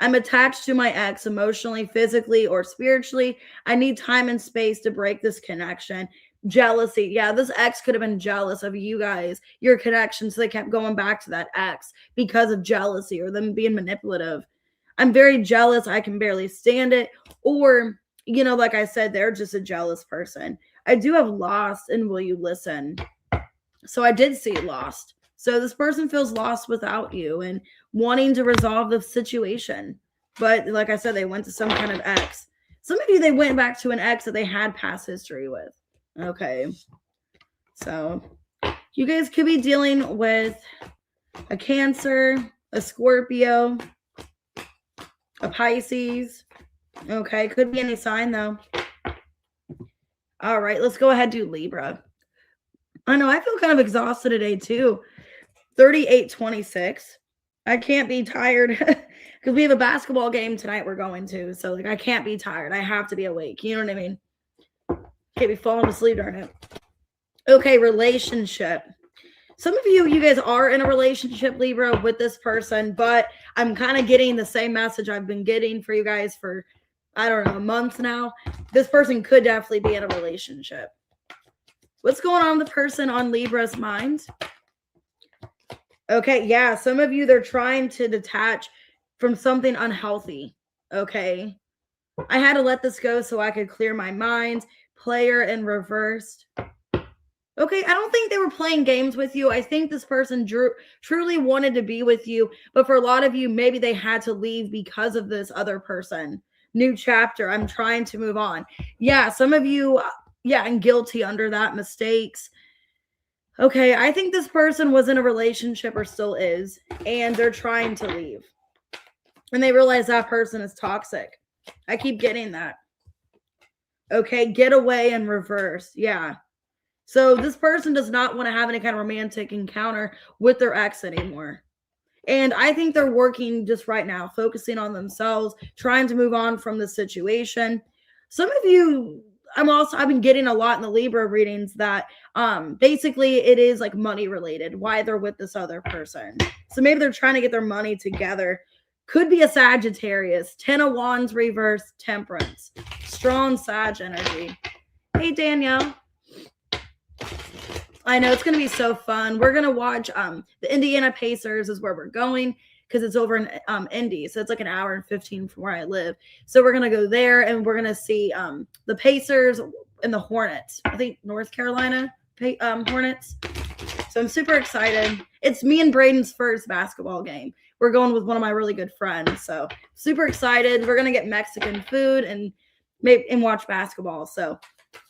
I'm attached to my ex emotionally, physically, or spiritually. I need time and space to break this connection. Jealousy. Yeah, this ex could have been jealous of you guys, your connection, so they kept going back to that ex because of jealousy or them being manipulative. I'm very jealous. I can barely stand it. Or, like I said, they're just a jealous person. I do have lost and will you listen? So I did see lost. So this person feels lost without you and wanting to resolve the situation. But like I said, they went to some kind of ex. Some of you, they went back to an ex that they had past history with. Okay. So you guys could be dealing with a Cancer, a Scorpio, a Pisces. Okay. Could be any sign though. All right. Let's go ahead and do Libra. I know I feel kind of exhausted today too. 38:26. I can't be tired because we have a basketball game tonight we're going to. So I can't be tired. I have to be awake. You know what I mean? Can't be falling asleep during it. Okay, relationship. Some of you guys are in a relationship, Libra, with this person, but I'm kind of getting the same message I've been getting for you guys for, I don't know, months now. This person could definitely be in a relationship. What's going on with the person on Libra's mind? Okay, yeah, some of you, they're trying to detach from something unhealthy, okay? I had to let this go so I could clear my mind. Player in reversed. Okay, I don't think they were playing games with you. I think this person truly wanted to be with you, but for a lot of you, maybe they had to leave because of this other person. New chapter, I'm trying to move on. Yeah, some of you, and guilty under that, mistakes. Okay, I think this person was in a relationship or still is, and they're trying to leave. And they realize that person is toxic. I keep getting that. Okay, get away in reverse. Yeah. So this person does not want to have any kind of romantic encounter with their ex anymore. And I think they're working just right now, focusing on themselves, trying to move on from the situation. Some of you, I've been getting a lot in the Libra readings that basically it is like money related, why they're with this other person. So maybe they're trying to get their money together. Could be a Sagittarius. 10 of Wands reverse, Temperance. Strong Sag energy. Hey, Danielle. I know it's going to be so fun. We're going to watch the Indiana Pacers is where we're going because it's over in Indy. So it's like an hour and 15 from where I live. So we're going to go there and we're going to see the Pacers and the Hornets. I think North Carolina Hornets. So I'm super excited. It's me and Braden's first basketball game. We're going with one of my really good friends. So super excited. We're going to get Mexican food and watch basketball. So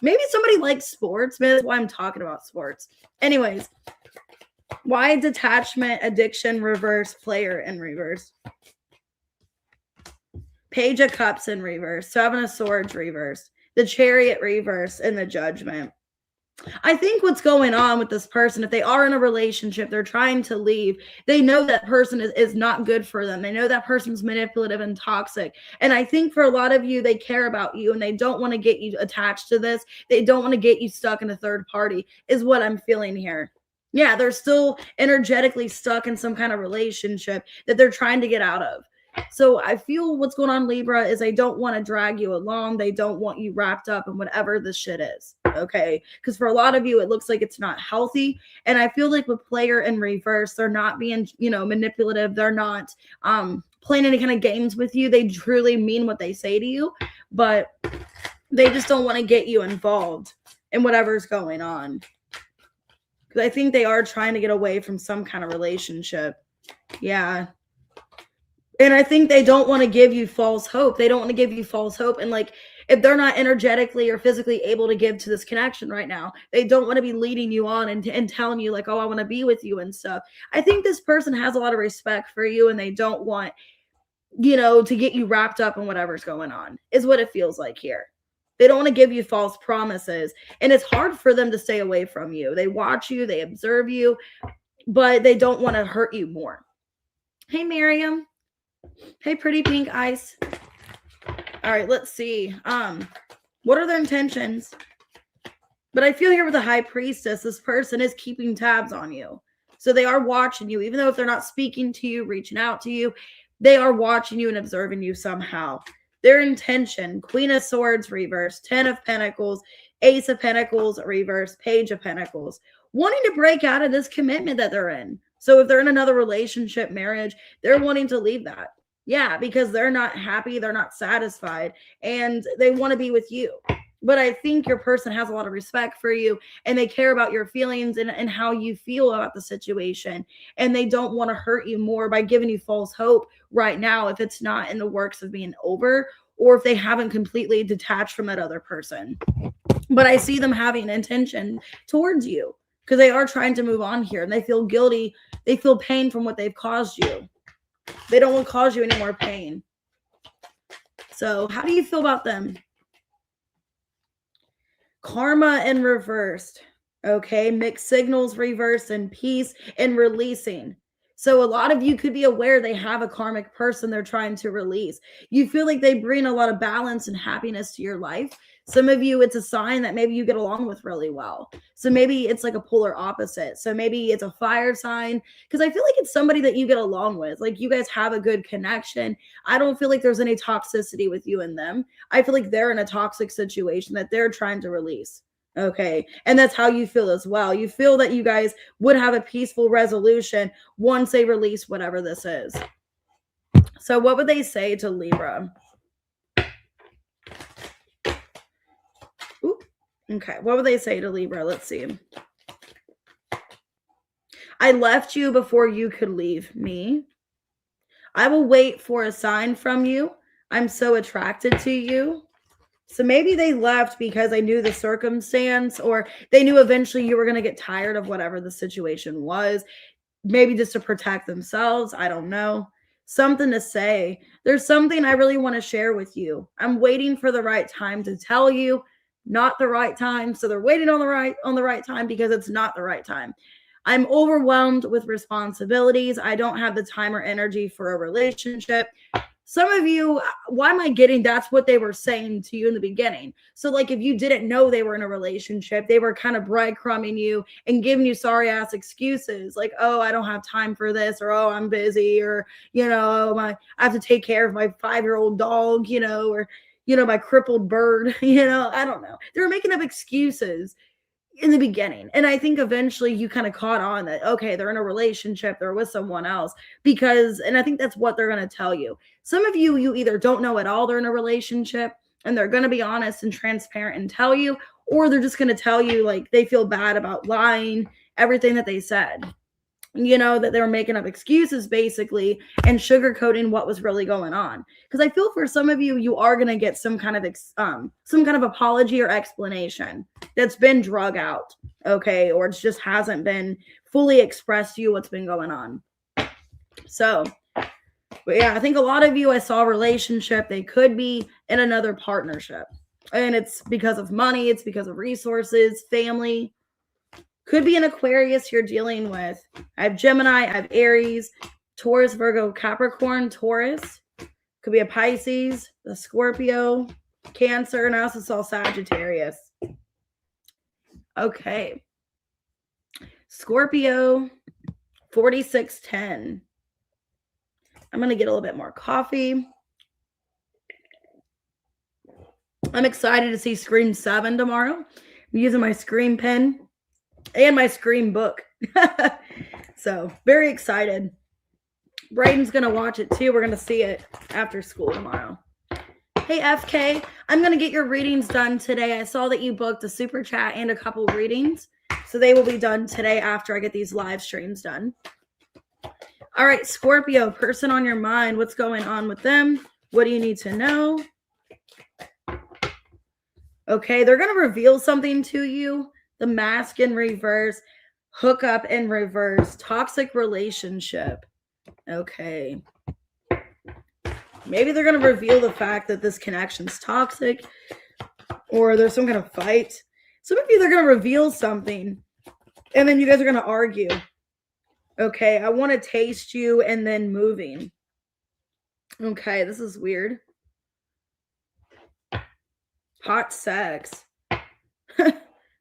maybe somebody likes sports. Maybe that's why I'm talking about sports. Anyways, why detachment, addiction, reverse, player in reverse? Page of Cups in reverse, Seven of Swords reverse, the Chariot reverse, and the Judgment. I think what's going on with this person, if they are in a relationship, they're trying to leave, they know that person is not good for them. They know that person's manipulative and toxic. And I think for a lot of you, they care about you and they don't want to get you attached to this. They don't want to get you stuck in a third party is what I'm feeling here. Yeah, they're still energetically stuck in some kind of relationship that they're trying to get out of. So I feel what's going on, Libra, is they don't want to drag you along. They don't want you wrapped up in whatever this shit is. Okay. Because for a lot of you, it looks like it's not healthy. And I feel like with player in reverse, they're not being, manipulative. They're not playing any kind of games with you. They truly mean what they say to you, but they just don't want to get you involved in whatever's going on. Because I think they are trying to get away from some kind of relationship. Yeah. And I think they don't want to give you false hope. They don't want to give you false hope. And like, if they're not energetically or physically able to give to this connection right now, they don't want to be leading you on and telling you like, oh, I want to be with you and stuff. I think this person has a lot of respect for you and they don't want, to get you wrapped up in whatever's going on is what it feels like here. They don't want to give you false promises. And it's hard for them to stay away from you. They watch you, they observe you, but they don't want to hurt you more. Hey, Miriam. Hey, pretty pink ice. All right, let's see. What are their intentions? But I feel here with the High Priestess, this person is keeping tabs on you. So they are watching you, even though if they're not speaking to you, reaching out to you, they are watching you and observing you somehow. Their intention, Queen of Swords reverse, 10 of Pentacles, Ace of Pentacles reverse, Page of Pentacles, wanting to break out of this commitment that they're in. So if they're in another relationship, marriage, they're wanting to leave that. Yeah, because they're not happy, they're not satisfied, and they want to be with you. But I think your person has a lot of respect for you, and they care about your feelings and how you feel about the situation, and they don't want to hurt you more by giving you false hope right now if it's not in the works of being over, or if they haven't completely detached from that other person. But I see them having an intention towards you because they are trying to move on here, and they feel guilty. They feel pain from what they've caused you. They don't want to cause you any more pain. So how do you feel about them? Karma in reversed. Okay. Mixed signals reversed and peace and releasing. So a lot of you could be aware they have a karmic person they're trying to release. You feel like they bring a lot of balance and happiness to your life. Some of you, it's a sign that maybe you get along with really well. So maybe it's like a polar opposite. So maybe it's a fire sign because I feel like it's somebody that you get along with. Like you guys have a good connection. I don't feel like there's any toxicity with you and them. I feel like they're in a toxic situation that they're trying to release. Okay. And that's how you feel as well. You feel that you guys would have a peaceful resolution once they release whatever this is. So what would they say to Libra? Ooh, okay. What would they say to Libra? Let's see. I left you before you could leave me. I will wait for a sign from you. I'm so attracted to you. So maybe they left because they knew the circumstance, or they knew eventually you were going to get tired of whatever the situation was. Maybe just to protect themselves. I don't know. Something to say. There's something I really want to share with you. I'm waiting for the right time to tell you, not the right time. So they're waiting on the right time because it's not the right time. I'm overwhelmed with responsibilities. I don't have the time or energy for a relationship. some of you, why am I getting that's what they were saying to you in the beginning? So, like, if you didn't know they were in a relationship, they were kind of breadcrumbing you and giving you sorry ass excuses like, oh, I don't have time for this, or oh, I'm busy, or, you know, I have to take care of my 5-year-old dog, you know, or, you know, my crippled bird, you know, I don't know. They were making up excuses in the beginning. And I think eventually you kind of caught on that, okay, they're in a relationship, they're with someone else, because, and I think that's what they're going to tell you. Some of you, you either don't know at all they're in a relationship and they're going to be honest and transparent and tell you, or they're just going to tell you like they feel bad about lying, everything that they said, you know, that they were making up excuses basically and sugarcoating what was really going on. Because I feel for some of you, you are going to get some kind of apology or explanation that's been drug out, okay, or it just hasn't been fully expressed to you what's been going on. So, but yeah, I think a lot of you, I saw a relationship, they could be in another partnership, and it's because of money, it's because of resources, family. Could be an Aquarius you're dealing with. I have Gemini, I have Aries, Taurus, Virgo, Capricorn, Taurus. Could be a Pisces, a Scorpio, Cancer, and I also saw Sagittarius. Okay. Scorpio, 4610. I'm going to get a little bit more coffee. I'm excited to see Scream 7 tomorrow. I'm using my Scream pen and my Scream book. So very excited. Braden's going to watch it too. We're going to see it after school tomorrow. Hey, FK, I'm going to get your readings done today. I saw that you booked a super chat and a couple readings. So they will be done today after I get these live streams done. All right, Scorpio, person on your mind. What's going on with them? What do you need to know? Okay, they're going to reveal something to you. The Mask in reverse, hookup in reverse, toxic relationship. Okay. Maybe they're going to reveal the fact that this connection's toxic, or there's some kind of fight. Some of you, they're going to reveal something, and then you guys are going to argue. Okay, I want to taste you, and then moving. Okay, this is weird. Hot sex.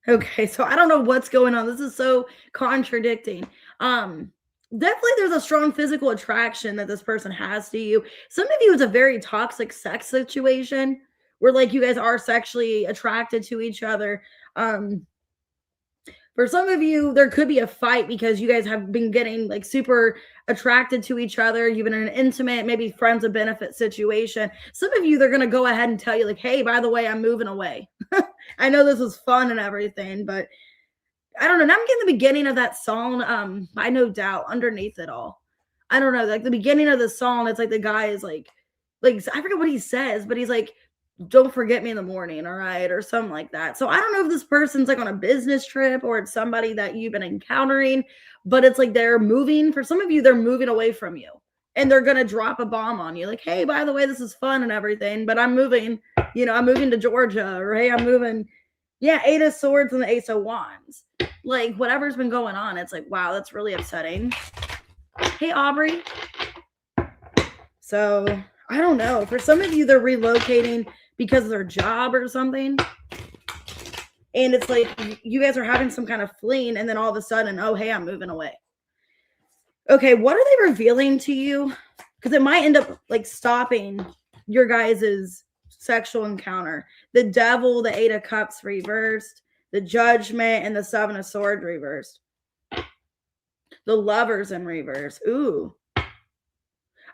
Okay, so I don't know what's going on. This is so contradicting. Definitely there's a strong physical attraction that this person has to you. Some of you, it's a very toxic sex situation where like you guys are sexually attracted to each other. For some of you, there could be a fight because you guys have been getting like super attracted to each other. You've been in an intimate, maybe friends of benefit situation. Some of you, they're going to go ahead and tell you like, hey, by the way, I'm moving away. I know this was fun and everything, but I don't know. Now I'm getting the beginning of that song by No Doubt underneath it all. I don't know. Like the beginning of the song, it's like the guy is like I forget what he says, but he's like, don't forget me in the morning, all right, or something like that. So I don't know if this person's like on a business trip or it's somebody that you've been encountering, but it's like they're moving. For some of you, they're moving away from you, and they're going to drop a bomb on you. Like, hey, by the way, this is fun and everything, but I'm moving, I'm moving to Georgia, or hey, I'm moving. Yeah, 8 of Swords and the Ace of Wands. Like, whatever's been going on, it's like, wow, that's really upsetting. Hey, Aubrey. So, I don't know. For some of you, they're relocating because of their job or something. And it's like you guys are having some kind of fleeing, and then all of a sudden, oh, hey, I'm moving away. Okay, what are they revealing to you? Because it might end up like stopping your guys' sexual encounter. The Devil, the 8 of Cups reversed, the Judgment, and the 7 of Swords reversed. The Lovers in reverse. Ooh.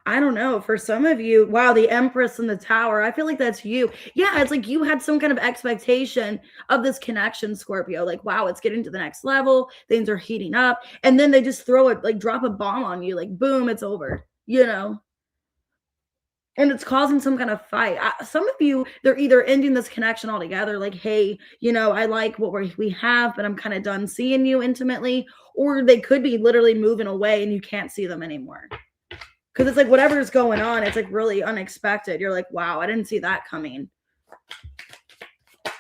I don't know. For some of you, wow, the Empress in the Tower. I feel like that's you. Yeah, it's like you had some kind of expectation of this connection, Scorpio. Like, wow, it's getting to the next level. Things are heating up. And then they just throw it, like drop a bomb on you. Like, boom, it's over, And it's causing some kind of fight. Some of you, they're either ending this connection altogether. Like, hey, I like what we have, but I'm kind of done seeing you intimately. Or they could be literally moving away and you can't see them anymore. Because it's like whatever's going on, it's like really unexpected. You're like, wow, I didn't see that coming.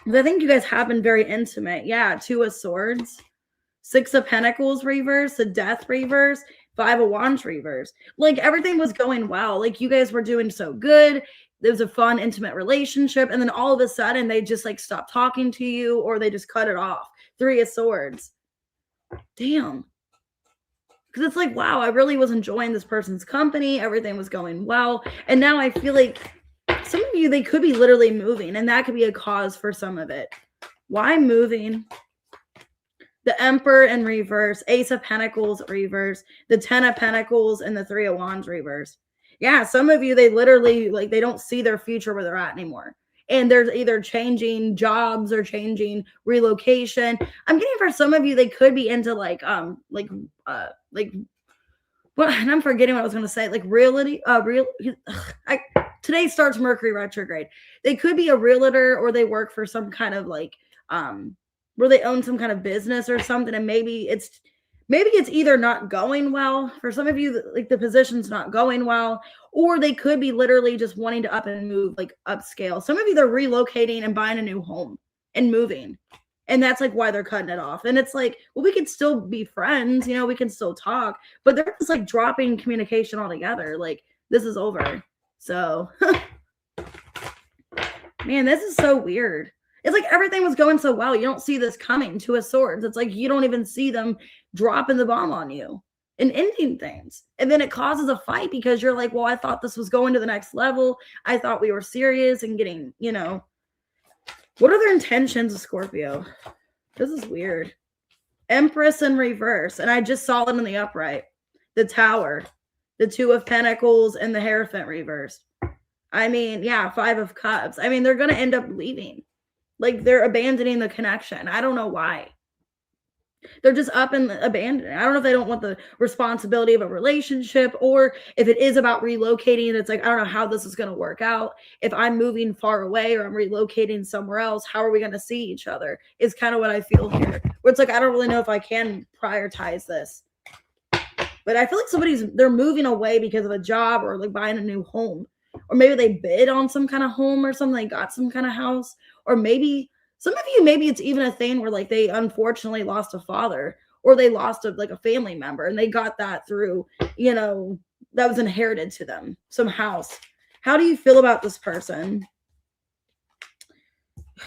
I think you guys have been very intimate. Yeah, 2 of Swords. 6 of Pentacles reverse. The Death reverse. 5 of Wands reverse. Like everything was going well. Like you guys were doing so good. There was a fun, intimate relationship. And then all of a sudden they just like stopped talking to you or they just cut it off. 3 of Swords. Damn. Because it's like, wow, I really was enjoying this person's company. Everything was going well. And now I feel like some of you, they could be literally moving. And that could be a cause for some of it. Why moving? The Emperor in reverse, Ace of Pentacles reverse, the 10 of Pentacles, and the 3 of Wands reverse. Yeah, some of you, they literally, like, they don't see their future where they're at anymore. And they're either changing jobs or changing relocation. I'm getting for some of you, they could be into what, and I'm forgetting what I was going to say, like today starts Mercury retrograde. They could be a realtor or they work for some kind of like, where they own some kind of business or something. And maybe it's either not going well for some of you, like the position's not going well, or they could be literally just wanting to up and move, like upscale. Some of you, they're relocating and buying a new home and moving. And that's like why they're cutting it off. And it's like, well, we could still be friends, you know, we can still talk, but they're just like dropping communication altogether. Like this is over. So, man, this is so weird. It's like everything was going so well. You don't see this coming. 2 of Swords. It's like you don't even see them dropping the bomb on you and ending things. And then it causes a fight because you're like, well, I thought this was going to the next level. I thought we were serious and getting, you know. What are their intentions of Scorpio? This is weird. Empress in reverse. And I just saw it in the upright. The Tower. The 2 of Pentacles and the Hierophant reverse. I mean, yeah, 5 of Cups. I mean, they're going to end up leaving. Like they're abandoning the connection. I don't know why. They're just up and abandoning. I don't know if they don't want the responsibility of a relationship or if it is about relocating and it's like, I don't know how this is going to work out. If I'm moving far away or I'm relocating somewhere else, how are we going to see each other? Is kind of what I feel here. Where it's like, I don't really know if I can prioritize this. But I feel like they're moving away because of a job or like buying a new home. Or maybe they bid on some kind of home or something. They got some kind of house. Or maybe some of you, maybe it's even a thing where like they unfortunately lost a father or they lost a family member and they got that through, you know, that was inherited to them, some house. How do you feel about this person?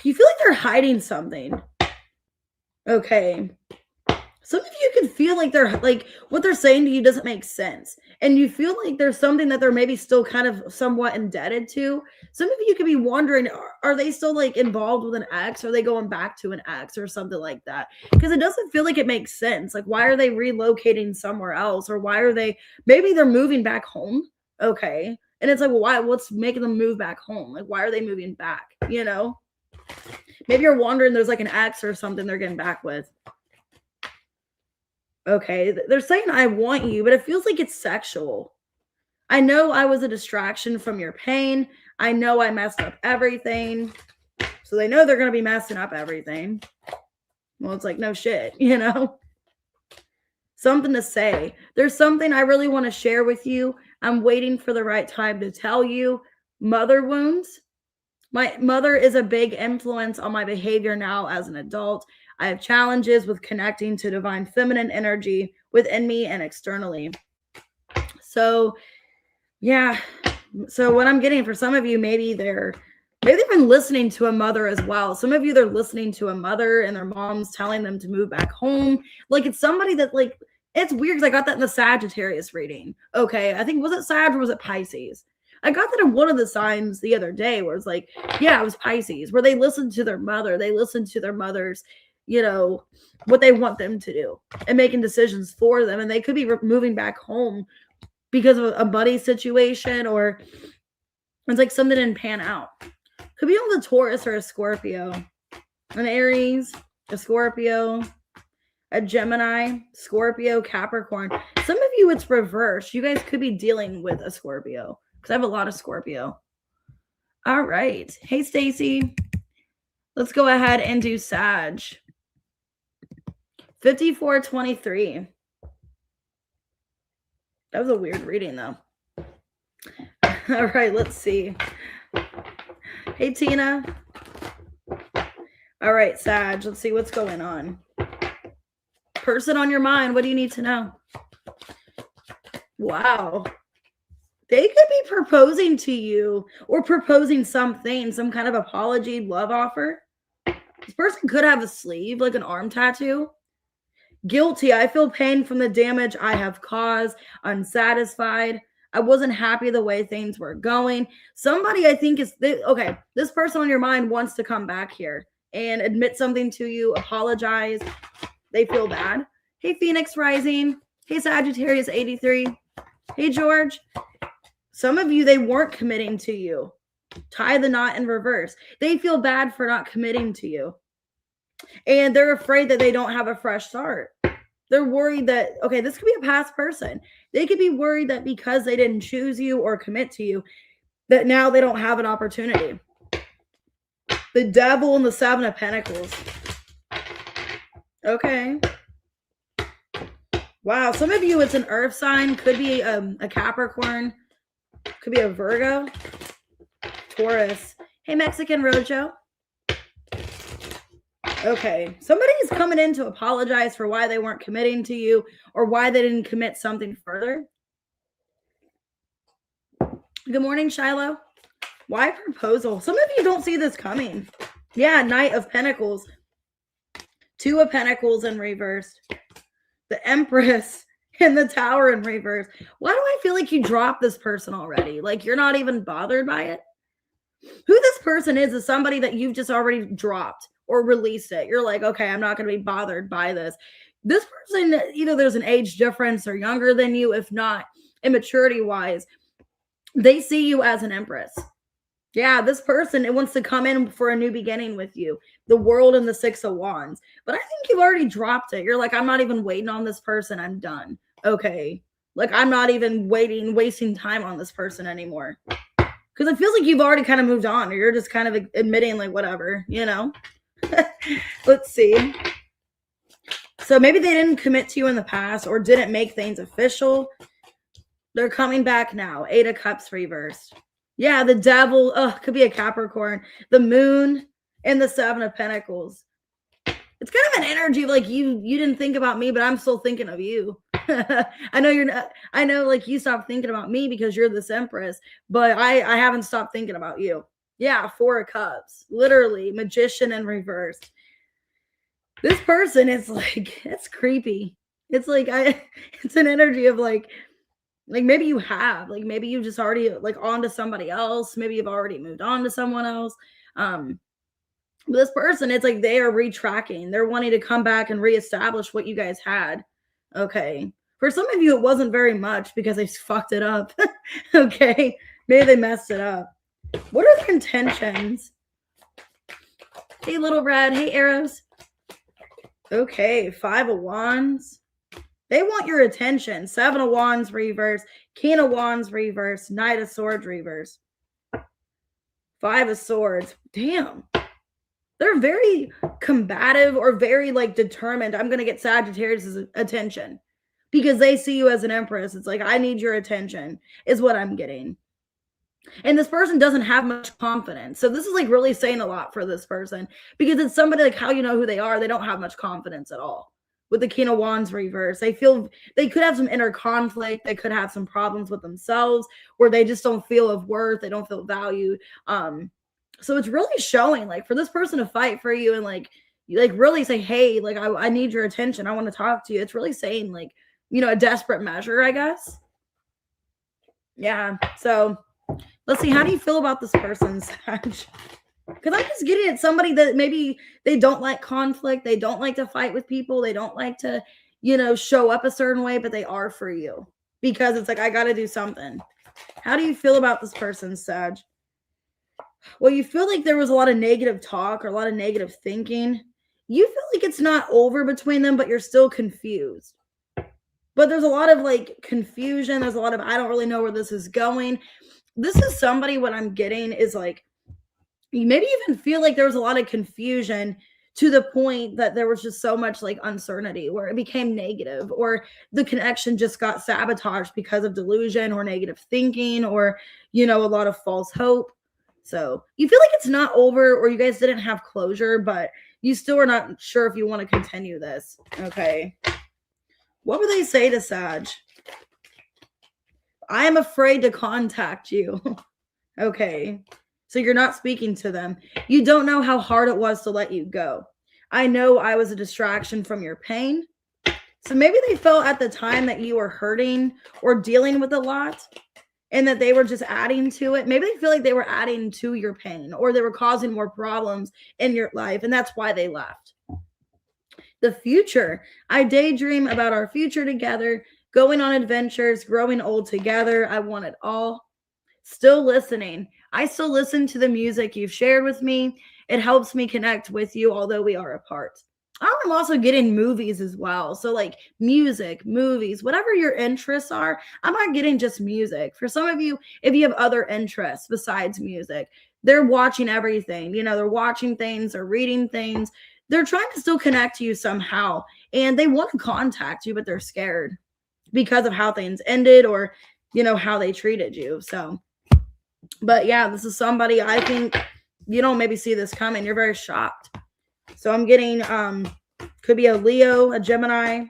You feel like they're hiding something. Okay. Some of you can feel like they're like what they're saying to you doesn't make sense. And you feel like there's something that they're maybe still kind of somewhat indebted to. Some of you could be wondering, are they still like involved with an ex? Or are they going back to an ex or something like that? Because it doesn't feel like it makes sense. Like, why are they relocating somewhere else? Or why are maybe they're moving back home. Okay. And it's like, well, what's making them move back home? Like, why are they moving back? You know, maybe you're wondering there's like an ex or something they're getting back with. Okay, they're saying I want you, but it feels like it's sexual. I know I was a distraction from your pain. I know I messed up everything. So they know they're going to be messing up everything. Well, it's like, no shit, you know? Something to say. There's something I really want to share with you. I'm waiting for the right time to tell you. Mother wounds. My mother is a big influence on my behavior now as an adult. I have challenges with connecting to divine feminine energy within me and externally. So, yeah. So what I'm getting for some of you, maybe they've been listening to a mother as well. Some of you, they're listening to a mother and their mom's telling them to move back home. Like it's somebody that like, it's weird because I got that in the Sagittarius reading. Okay. I think, was it Sag or was it Pisces? I got that in one of the signs the other day where it's like, yeah, it was Pisces, where they listened to their mother. They listened to their mother's, you know, what they want them to do and making decisions for them. And they could be moving back home because of a buddy situation or it's like something didn't pan out. Could be on the Taurus or a Scorpio, an Aries, a Scorpio, a Gemini, Scorpio, Capricorn. Some of you, it's reversed. You guys could be dealing with a Scorpio. I have a lot of Scorpio. All right. Hey, Stacy. Let's go ahead and do Sag. 5423. That was a weird reading, though. All right. Let's see. Hey, Tina. All right, Sag. Let's see what's going on. Person on your mind. What do you need to know? Wow. They could be proposing to you or proposing something, some kind of apology, love offer. This person could have a sleeve, like an arm tattoo. Guilty. I feel pain from the damage I have caused. Unsatisfied. I wasn't happy the way things were going. Somebody I think is, okay, this person on your mind wants to come back here and admit something to you, apologize. They feel bad. Hey, Phoenix Rising. Hey, Sagittarius 83. Hey, George. Some of you, they weren't committing to you. Tie the knot in reverse. They feel bad for not committing to you. And they're afraid that they don't have a fresh start. They're worried that, okay, this could be a past person. They could be worried that because they didn't choose you or commit to you, that now they don't have an opportunity. The Devil and the Seven of Pentacles. Okay. Wow. Some of you, it's an earth sign. Could be a Capricorn. Could be a Virgo. Taurus. Hey, Mexican Rojo. Okay. Somebody's coming in to apologize for why they weren't committing to you or why they didn't commit something further. Good morning, Shiloh. Why proposal? Some of you don't see this coming. Yeah, Knight of Pentacles. Two of Pentacles in reverse. The Empress and the Tower in reverse. Why do I feel like you dropped this person already? Like you're not even bothered by it? Who this person is somebody that you've just already dropped or released it. You're like, okay, I'm not going to be bothered by this. This person, either there's an age difference or younger than you, if not immaturity wise, they see you as an Empress. Yeah, this person, it wants to come in for a new beginning with you. The World and the Six of Wands. But I think you've already dropped it. You're like, I'm not even waiting on this person. I'm done. Okay. Like, I'm not even wasting time on this person anymore. Because it feels like you've already kind of moved on. Or you're just kind of admitting, like, whatever, you know? Let's see. So maybe they didn't commit to you in the past or didn't make things official. They're coming back now. 8 of Cups reversed. Yeah, the Devil, could be a Capricorn, the Moon, and the 7 of Pentacles. It's kind of an energy of like you didn't think about me, but I'm still thinking of you. I know you're not. I know, like you stopped thinking about me because you're this Empress, but I haven't stopped thinking about you. Yeah, 4 of Cups, literally Magician in reverse. This person is like, it's creepy. It's like it's an energy of like maybe you have, like maybe you just already like on to somebody else. Maybe you've already moved on to someone else. This person, it's like they are retracking. They're wanting to come back and reestablish what you guys had. Okay. For some of you, it wasn't very much because they fucked it up. Okay. Maybe they messed it up. What are their intentions? Hey, Little Red. Hey, Arrows. Okay. 5 of Wands. They want your attention. 7 of Wands reverse. King of Wands reverse. Knight of Swords reverse. 5 of Swords. Damn. They're very combative or very like determined. I'm going to get Sagittarius' attention because they see you as an Empress. It's like, I need your attention is what I'm getting. And this person doesn't have much confidence. So this is like really saying a lot for this person because it's somebody like how you know who they are. They don't have much confidence at all. With the King of Wands reverse, they feel they could have some inner conflict. They could have some problems with themselves where they just don't feel of worth. They don't feel valued. So it's really showing like for this person to fight for you and like you like really say, hey, like I need your attention. I want to talk to you. It's really saying like, you know, a desperate measure, I guess. Yeah. So let's see. How do you feel about this person, Sag? Because I'm just getting at somebody that maybe they don't like conflict. They don't like to fight with people. They don't like to, you know, show up a certain way, but they are for you because it's like, I got to do something. How do you feel about this person, Sag? Well, you feel like there was a lot of negative talk or a lot of negative thinking. You feel like it's not over between them, but you're still confused. But there's a lot of like confusion. There's a lot of, I don't really know where this is going. This is somebody, what I'm getting is like, you maybe even feel like there was a lot of confusion to the point that there was just so much like uncertainty where it became negative or the connection just got sabotaged because of delusion or negative thinking or, you know, a lot of false hope. So you feel like it's not over or you guys didn't have closure, but you still are not sure if you want to continue this. Okay. What would they say to Sag? I am afraid to contact you. Okay. So you're not speaking to them. You don't know how hard it was to let you go. I know I was a distraction from your pain. So maybe they felt at the time that you were hurting or dealing with a lot and that they were just adding to it. Maybe they feel like they were adding to your pain or they were causing more problems in your life. And that's why they left. The future. I daydream about our future together, going on adventures, growing old together. I want it all. Still listening. I still listen to the music you've shared with me. It helps me connect with you, although we are apart. I'm also getting movies as well. So, like music, movies, whatever your interests are, I'm not getting just music. For some of you, if you have other interests besides music, they're watching everything. They're watching things or reading things. They're trying to still connect to you somehow. And they want to contact you, but they're scared because of how things ended or, how they treated you. So, but yeah, this is somebody I think you don't maybe see this coming. You're very shocked. So I'm getting could be a Leo, a Gemini,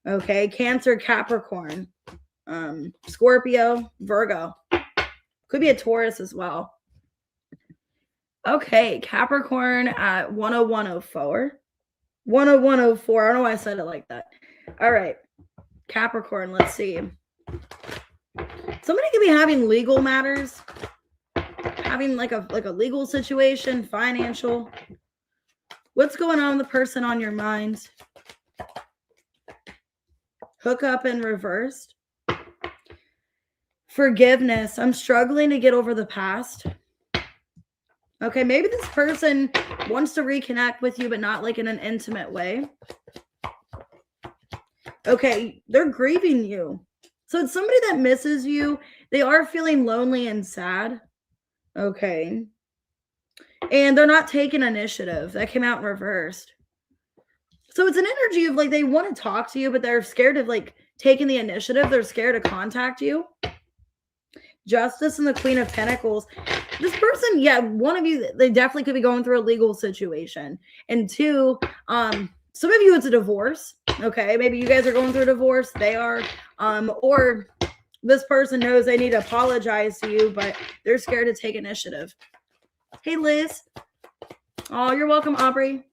okay, Cancer, Capricorn, Scorpio, Virgo. Could be a Taurus as well. Okay, Capricorn at 10104. 10104. I don't know why I said it like that. All right. Capricorn, let's see. Somebody could be having legal matters, having like a legal situation, financial. What's going on with the person on your mind? Hookup in reversed. Forgiveness. I'm struggling to get over the past. Okay, maybe this person wants to reconnect with you, but not like in an intimate way. Okay, they're grieving you. So it's somebody that misses you. They are feeling lonely and sad. Okay. And they're not taking initiative. That came out in reversed. So it's an energy of like they want to talk to you, but they're scared of like taking the initiative. They're scared to contact you. Justice and the Queen of Pentacles. This person, yeah, one of you, they definitely could be going through a legal situation. And two, some of you, it's a divorce. Okay, maybe you guys are going through a divorce. They are, or this person knows they need to apologize to you, but they're scared to take initiative. Hey, Liz. Oh, you're welcome, Aubrey.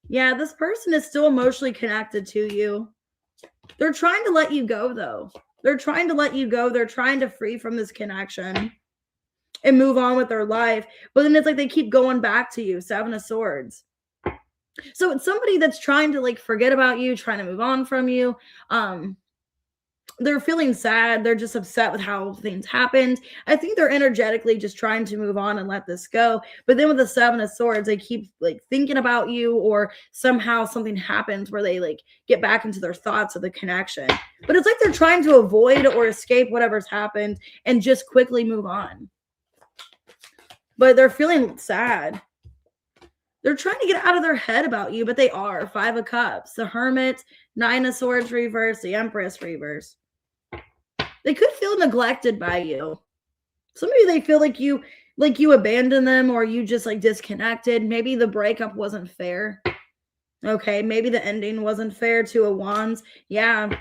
Yeah, this person is still emotionally connected to you. They're trying to let you go, though. They're trying to let you go. They're trying to free from this connection and move on with their life. But then it's like they keep going back to you. 7 of Swords. So it's somebody that's trying to like forget about you, trying to move on from you. They're feeling sad. They're just upset with how things happened. I think they're energetically just trying to move on and let this go. But then with the 7 of Swords, they keep like thinking about you, or somehow something happens where they like get back into their thoughts of the connection. But it's like they're trying to avoid or escape whatever's happened and just quickly move on. But they're feeling sad. They're trying to get out of their head about you, but they are. 5 of Cups, the Hermit, 9 of Swords reverse, the Empress reverse. They could feel neglected by you. Somebody they feel like you abandoned them, or you just like disconnected. Maybe the breakup wasn't fair. Okay, maybe the ending wasn't fair. 2 of Wands. Yeah.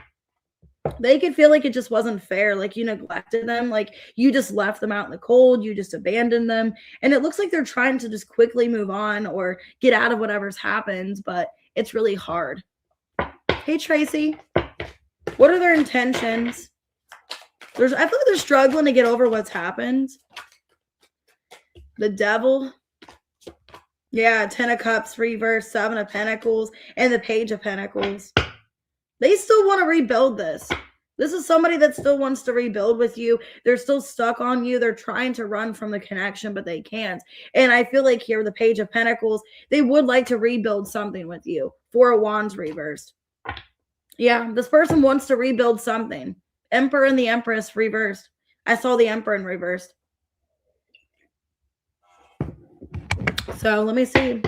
They could feel like it just wasn't fair, like you neglected them, like you just left them out in the cold, you just abandoned them. And it looks like they're trying to just quickly move on or get out of whatever's happened, but it's really hard. Hey, Tracy. What are their intentions? I feel like they're struggling to get over what's happened. The Devil. Yeah, 10 of Cups reverse, 7 of Pentacles, and the Page of Pentacles. They still want to rebuild this. This is somebody that still wants to rebuild with you. They're still stuck on you. They're trying to run from the connection, but they can't. And I feel like here, the Page of Pentacles, they would like to rebuild something with you. 4 of Wands reversed. Yeah, this person wants to rebuild something. Emperor and the Empress reversed. I saw the Emperor in reversed. So let me see.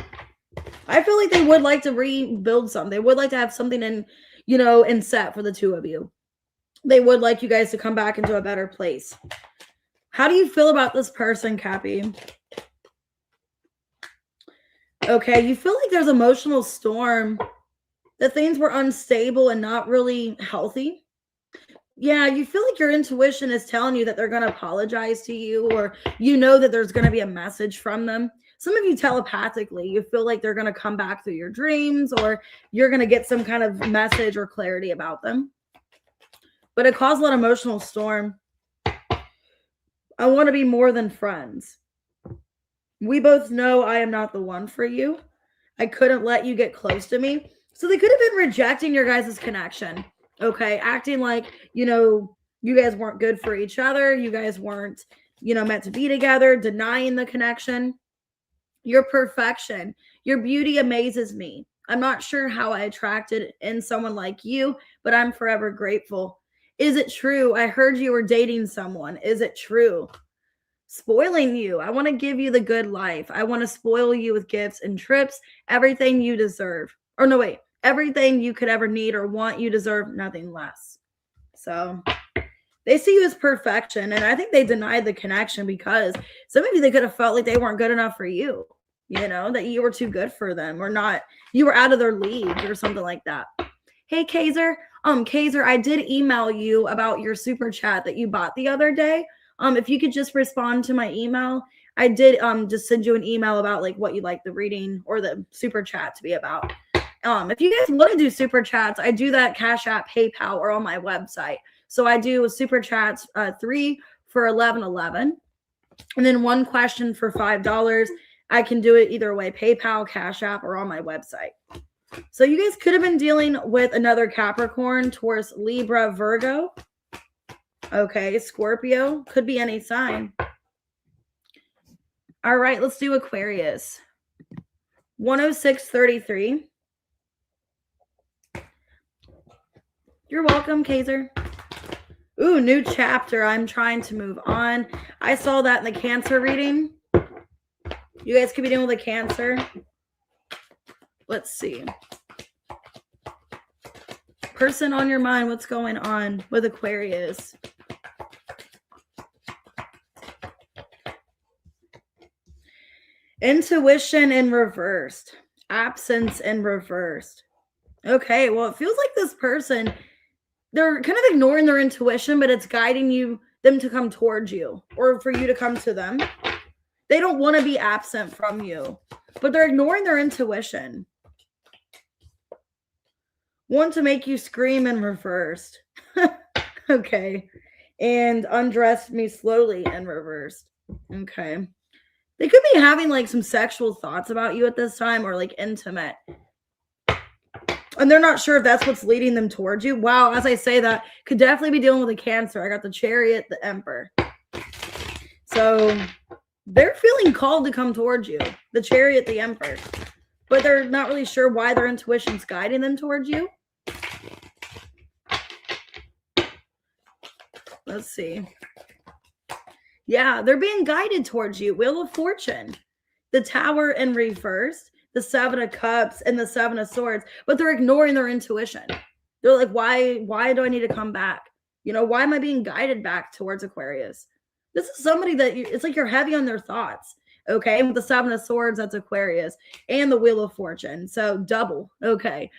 I feel like they would like to rebuild something. They would like to have something in, in set for the 2 of you. They would like you guys to come back into a better place. How do you feel about this person, Cappy? Okay, you feel like there's emotional storm, that things were unstable and not really healthy. Yeah, you feel like your intuition is telling you that they're going to apologize to you, or you know that there's going to be a message from them. Some of you telepathically, you feel like they're going to come back through your dreams, or you're going to get some kind of message or clarity about them. But it caused a lot of emotional storm. I want to be more than friends. We both know I am not the one for you. I couldn't let you get close to me. So they could have been rejecting your guys' connection. Okay. Acting like, you guys weren't good for each other. You guys weren't, meant to be together, denying the connection. Your perfection, your beauty amazes me. I'm not sure how I attracted in someone like you, but I'm forever grateful. Is it true? I heard you were dating someone. Is it true? Spoiling you. I want to give you the good life. I want to spoil you with gifts and trips, everything you deserve. Or no, wait, everything you could ever need or want, you deserve nothing less. So they see you as perfection. And I think they denied the connection because some of you, they could have felt like they weren't good enough for you, that you were too good for them, or not, you were out of their league or something like that. Hey, Kaiser. Kaiser, I did email you about your super chat that you bought the other day. If you could just respond to my email, I did just send you an email about like what you'd like the reading or the super chat to be about. If you guys want to do super chats, I do that Cash App, PayPal, or on my website. So I do super chats, 3 for $11.11, and then 1 question for $5. I can do it either way, PayPal, Cash App, or on my website. So you guys could have been dealing with another Capricorn, Taurus, Libra, Virgo. Okay, Scorpio, could be any sign. All right, let's do Aquarius. 10633. You're welcome, Kaiser. Ooh, new chapter. I'm trying to move on. I saw that in the Cancer reading. You guys could be dealing with a Cancer. Let's see. Person on your mind, what's going on with Aquarius? Intuition in reversed. Absence in reversed. Okay, well, it feels like this person, they're kind of ignoring their intuition, but it's guiding them to come towards you or for you to come to them. They don't want to be absent from you, but they're ignoring their intuition. Want to make you scream in reversed. Okay. And undress me slowly in reversed. Okay. They could be having like some sexual thoughts about you at this time, or like intimate. And they're not sure if that's what's leading them towards you. Wow, as I say that, could definitely be dealing with a Cancer. I got the Chariot, the Emperor. So they're feeling called to come towards you. The Chariot, the Emperor. But they're not really sure why their intuition's guiding them towards you. Let's see. Yeah, they're being guided towards you. Wheel of Fortune. The Tower in reverse. The 7 of Cups and the 7 of Swords. But they're ignoring their intuition. They're like, why do I need to come back? Why am I being guided back towards Aquarius? This is somebody that it's like you're heavy on their thoughts. Okay. And with the 7 of Swords, that's Aquarius, and the Wheel of Fortune. So double. Okay.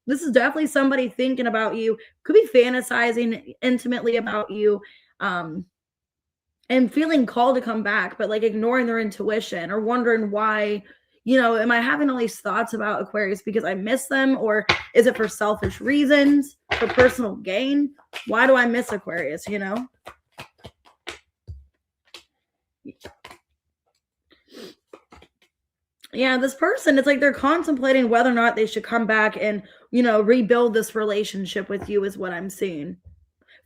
This is definitely somebody thinking about you, could be fantasizing intimately about you, and feeling called to come back, but like ignoring their intuition or wondering why, am I having all these thoughts about Aquarius because I miss them, or is it for selfish reasons, for personal gain? Why do I miss Aquarius, Yeah, this person, it's like they're contemplating whether or not they should come back and, rebuild this relationship with you is what I'm seeing.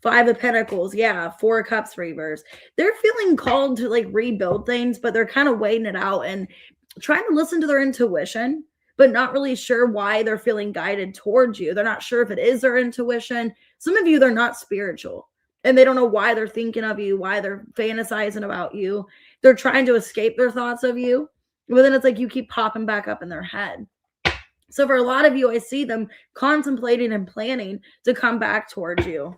5 of Pentacles, yeah, 4 of Cups reverse. They're feeling called to like rebuild things, but they're kind of waiting it out and trying to listen to their intuition, but not really sure why they're feeling guided towards you. They're not sure if it is their intuition. Some of you, they're not spiritual and they don't know why they're thinking of you, why they're fantasizing about you. They're trying to escape their thoughts of you, but then it's like you keep popping back up in their head. So for a lot of you, I see them contemplating and planning to come back towards you.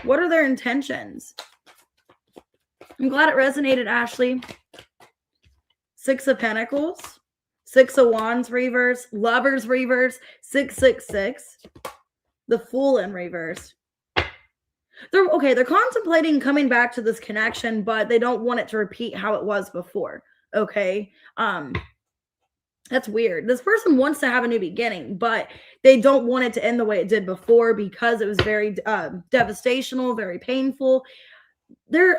What are their intentions? I'm glad it resonated, Ashley. 6 of Pentacles, 6 of Wands reverse, Lovers reverse, 666, the Fool in reverse. They're contemplating coming back to this connection, but they don't want it to repeat how it was before. Okay. That's weird. This person wants to have a new beginning, but they don't want it to end the way it did before because it was very devastational, very painful. They're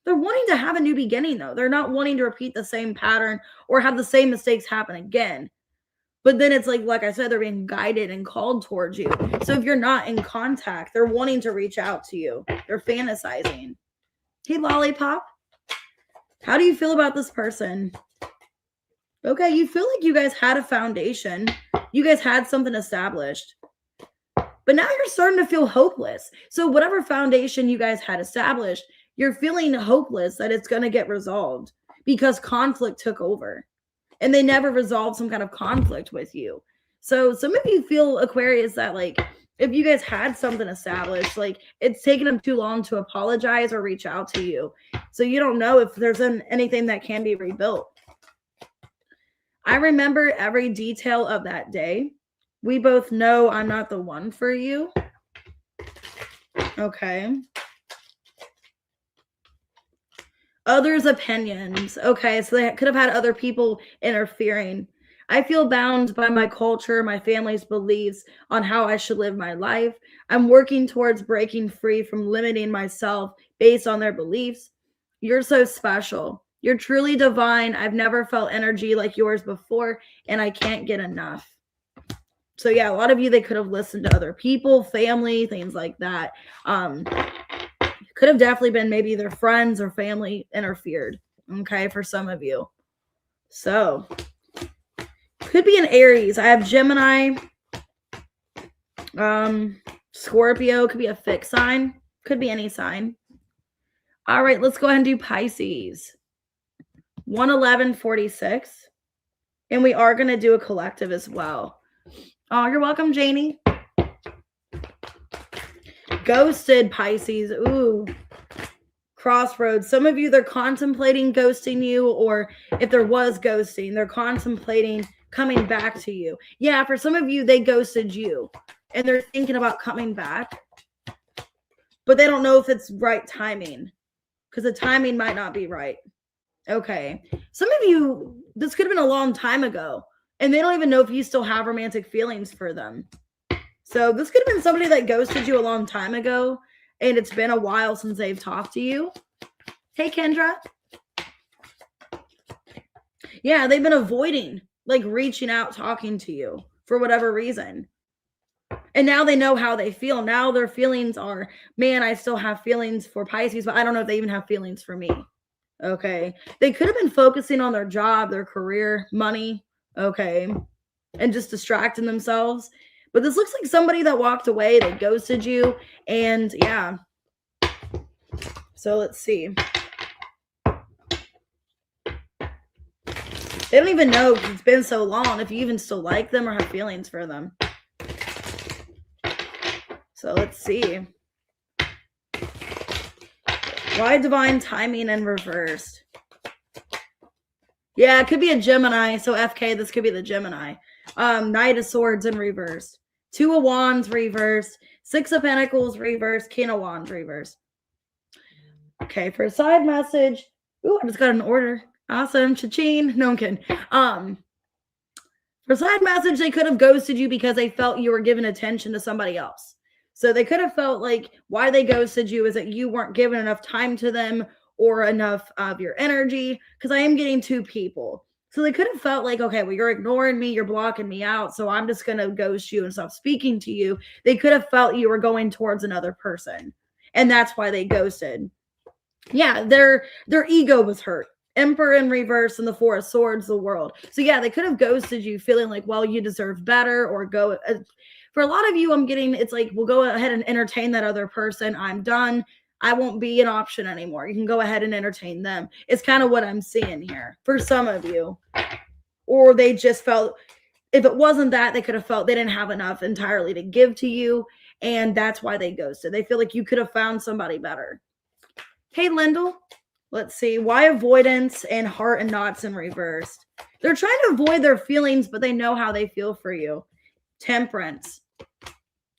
wanting to have a new beginning though. They're not wanting to repeat the same pattern or have the same mistakes happen again. But then it's like I said, they're being guided and called towards you. So if you're not in contact, they're wanting to reach out to you. They're fantasizing. Hey, Lollipop. How do you feel about this person? Okay, you feel like you guys had a foundation. You guys had something established. But now you're starting to feel hopeless. So whatever foundation you guys had established, you're feeling hopeless that it's going to get resolved because conflict took over. And they never resolved some kind of conflict with you. So some of you feel, Aquarius, that like if you guys had something established, like it's taken them too long to apologize or reach out to you. So you don't know if there's anything that can be rebuilt. I remember every detail of that day. We both know I'm not the one for you. Okay. Others' opinions. Okay, so they could have had other people interfering. I feel bound by my culture, my family's beliefs on how I should live my life. I'm working towards breaking free from limiting myself based on their beliefs. You're so special. You're truly divine. I've never felt energy like yours before, and I can't get enough. So yeah, a lot of you, they could have listened to other people, family, things like that. Could have definitely been maybe their friends or family interfered, okay, for some of you. So, could be an Aries. I have Gemini, Scorpio, could be a fixed sign, could be any sign. All right, let's go ahead and do Pisces. 11146. And we are going to do a collective as well. Oh, you're welcome, Janie. Ghosted, Pisces. Ooh. Crossroads. Some of you, they're contemplating ghosting you, or if there was ghosting, they're contemplating coming back to you. Yeah, for some of you, they ghosted you and they're thinking about coming back, but they don't know if it's right timing because the timing might not be right. Okay. Some of you, this could have been a long time ago and they don't even know if you still have romantic feelings for them. So this could have been somebody that ghosted you a long time ago and it's been a while since they've talked to you. Hey, Kendra. Yeah, they've been avoiding, like reaching out, talking to you for whatever reason. And now they know how they feel. Now their feelings are, man, I still have feelings for Pisces, but I don't know if they even have feelings for me. Okay. They could have been focusing on their job, their career, money. Okay. And just distracting themselves. But this looks like somebody that walked away, they ghosted you. And yeah. So let's see. They don't even know because it's been so long if you even still like them or have feelings for them. So let's see. Why divine timing and reversed? Yeah, it could be a Gemini. So FK, this could be the Gemini. Knight of Swords in reverse. Two of Wands reversed. Six of Pentacles reversed. King of Wands reversed. Okay, for a side message. Ooh, I just got an order. Awesome. Cha-ching. No, I'm kidding. For side message, they could have ghosted you because they felt you were giving attention to somebody else. So they could have felt like why they ghosted you is that you weren't giving enough time to them or enough of your energy, because I am getting two people. So they could have felt like, okay, well, you're ignoring me, you're blocking me out, so I'm just going to ghost you and stop speaking to you. They could have felt you were going towards another person, and that's why they ghosted. Yeah, their ego was hurt. Emperor in reverse and the Four of Swords, the World. So yeah, they could have ghosted you feeling like, well, you deserve better, or go. For a lot of you, I'm getting, it's like, well, go ahead and entertain that other person. I'm done. I won't be an option anymore. You can go ahead and entertain them. It's kind of what I'm seeing here for some of you. Or they just felt, if it wasn't that, they could have felt they didn't have enough entirely to give to you. And that's why they ghosted. They feel like you could have found somebody better. Hey, Lyndall. Let's see. Why avoidance and heart and knots in reversed? They're trying to avoid their feelings, but they know how they feel for you. Temperance.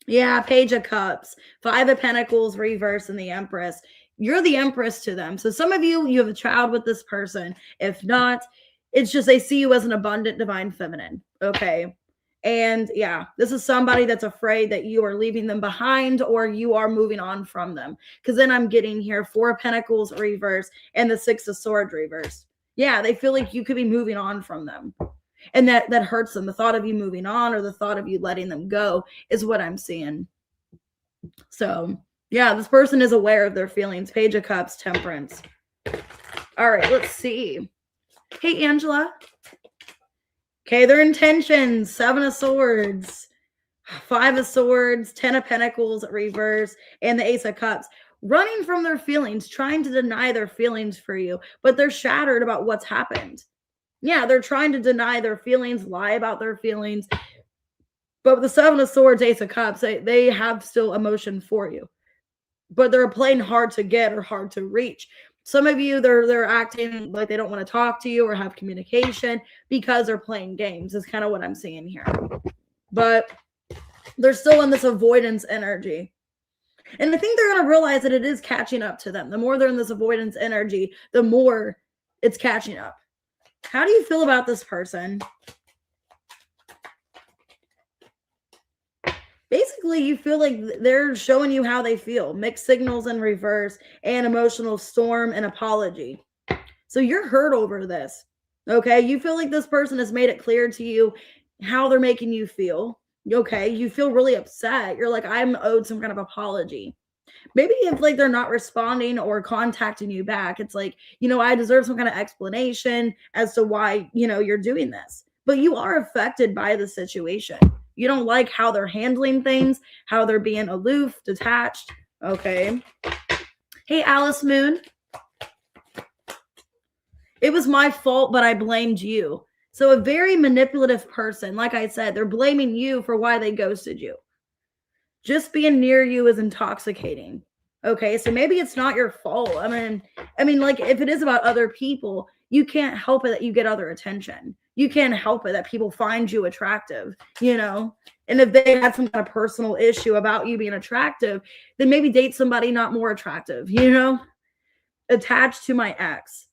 Yeah, Page of Cups, Five of Pentacles reverse, and the Empress. You're the Empress to them. So some of you have a child with this person. If not, it's just they see you as an abundant divine feminine. Okay. And yeah, this is somebody that's afraid that you are leaving them behind or you are moving on from them. Because then I'm getting here Four of Pentacles reverse and the Six of Swords reverse. Yeah, they feel like you could be moving on from them. And that hurts them. The thought of you moving on or the thought of you letting them go is what I'm seeing. So yeah, this person is aware of their feelings. Page of Cups, Temperance. All right, let's see. Hey, Angela. Okay, their intentions. Seven of Swords, Five of Swords, Ten of Pentacles reverse, and the Ace of Cups. Running from their feelings, trying to deny their feelings for you, but they're shattered about what's happened. Yeah, they're trying to deny their feelings, lie about their feelings. But with the Seven of Swords, Ace of Cups, they have still emotion for you. But they're playing hard to get or hard to reach. Some of you, they're acting like they don't want to talk to you or have communication because they're playing games is kind of what I'm seeing here. But they're still in this avoidance energy. And I think they're going to realize that it is catching up to them. The more they're in this avoidance energy, the more it's catching up. How do you feel about this person? Basically, you feel like they're showing you how they feel. Mixed signals in reverse and emotional storm and apology. So you're hurt over this. Okay. You feel like this person has made it clear to you how they're making you feel. Okay. You feel really upset. You're like, I'm owed some kind of apology. Maybe if like they're not responding or contacting you back, it's like, I deserve some kind of explanation as to why, you're doing this. But you are affected by the situation. You don't like how they're handling things, how they're being aloof, detached. Okay. Hey, Alice Moon. It was my fault, but I blamed you. So a very manipulative person, like I said, they're blaming you for why they ghosted you. Just being near you is intoxicating. Okay, so maybe it's not your fault. I mean, like if it is about other people, you can't help it that you get other attention. You can't help it that people find you attractive, And if they had some kind of personal issue about you being attractive, then maybe date somebody not more attractive, Attached to my ex.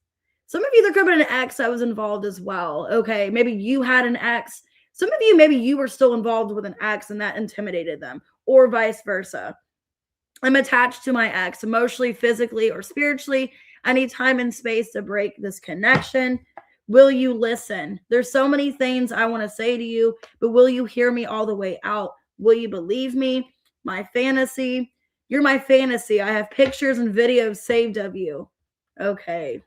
Some of you, there could have been an ex that was involved as well. Okay, maybe you had an ex. Some of you, maybe you were still involved with an ex and that intimidated them, or vice versa. I'm attached to my ex emotionally, physically, or spiritually. I need time and space to break this connection. Will you listen? There's so many things I want to say to you, but will you hear me all the way out? Will you believe me? My fantasy. You're my fantasy. I have pictures and videos saved of you. Okay.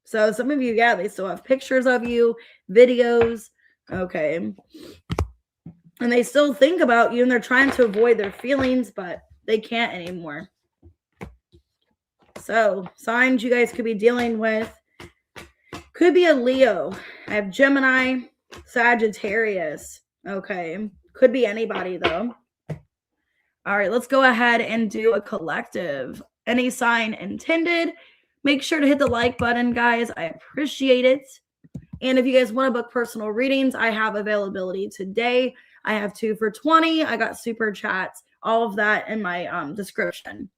So some of you, yeah, they still have pictures of you, videos. Okay. And they still think about you and they're trying to avoid their feelings, but they can't anymore. So signs you guys could be dealing with could be a Leo. I have Gemini, Sagittarius. Okay. Could be anybody though. All right, let's go ahead and do a collective. Any sign intended. Make sure to hit the like button, guys. I appreciate it. And if you guys want to book personal readings, I have availability today. I have 2 for $20. I got super chats, all of that in my description.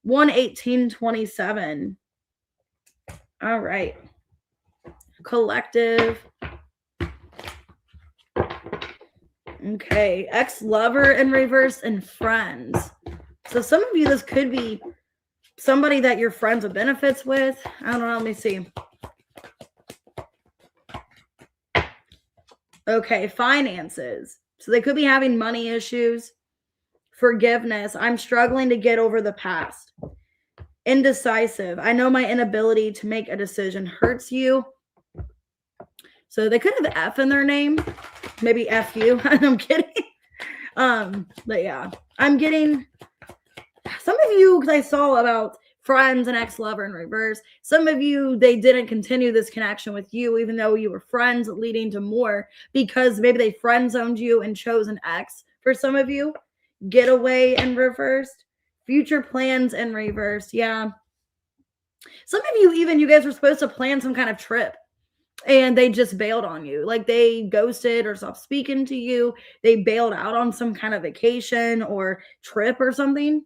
1-18-27. All right. Collective. Okay. Ex-lover in reverse and friends. So some of you, this could be somebody that you're friends with benefits with. I don't know. Let me see. Okay, finances. So they could be having money issues. Forgiveness. I'm struggling to get over the past. Indecisive. I know my inability to make a decision hurts you. So they could have F in their name. Maybe F you. I'm kidding. But yeah, I'm getting some of you, because I saw about friends and ex-lover in reverse. Some of you, they didn't continue this connection with you, even though you were friends, leading to more because maybe they friend zoned you and chose an ex. For some of you, getaway in reversed, future plans in reverse. Yeah. Some of you, even you guys were supposed to plan some kind of trip and they just bailed on you. Like they ghosted or stopped speaking to you. They bailed out on some kind of vacation or trip or something.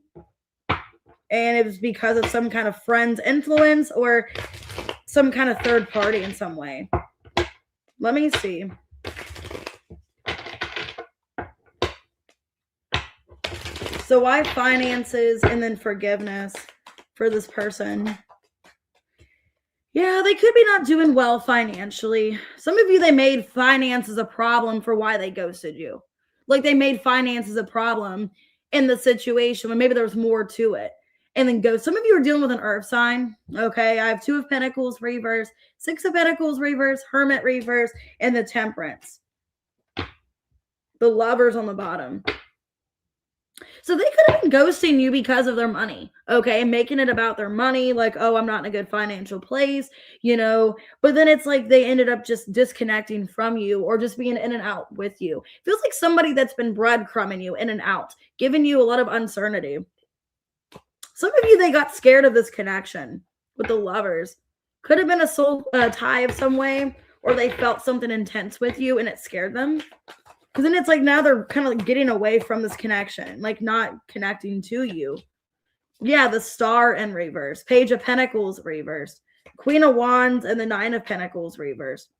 And it was because of some kind of friend's influence or some kind of third party in some way. Let me see. So why finances and then forgiveness for this person? Yeah, they could be not doing well financially. Some of you, they made finances a problem for why they ghosted you. Like they made finances a problem in the situation when maybe there was more to it. And then go. Some of you are dealing with an earth sign. Okay. I have 2 of Pentacles reverse, 6 of Pentacles reverse, Hermit reverse, and the Temperance. The Lovers on the bottom. So they could have been ghosting you because of their money, okay, making it about their money, like, oh, I'm not in a good financial place, but then it's like they ended up just disconnecting from you or just being in and out with you. Feels like somebody that's been breadcrumbing you in and out, giving you a lot of uncertainty. Some of you, they got scared of this connection with the Lovers. Could have been a soul tie of some way, or they felt something intense with you and it scared them. Because then it's like now they're kind of like getting away from this connection, like not connecting to you. Yeah, the Star in reverse, Page of Pentacles reversed, Queen of Wands, and the 9 of Pentacles reversed.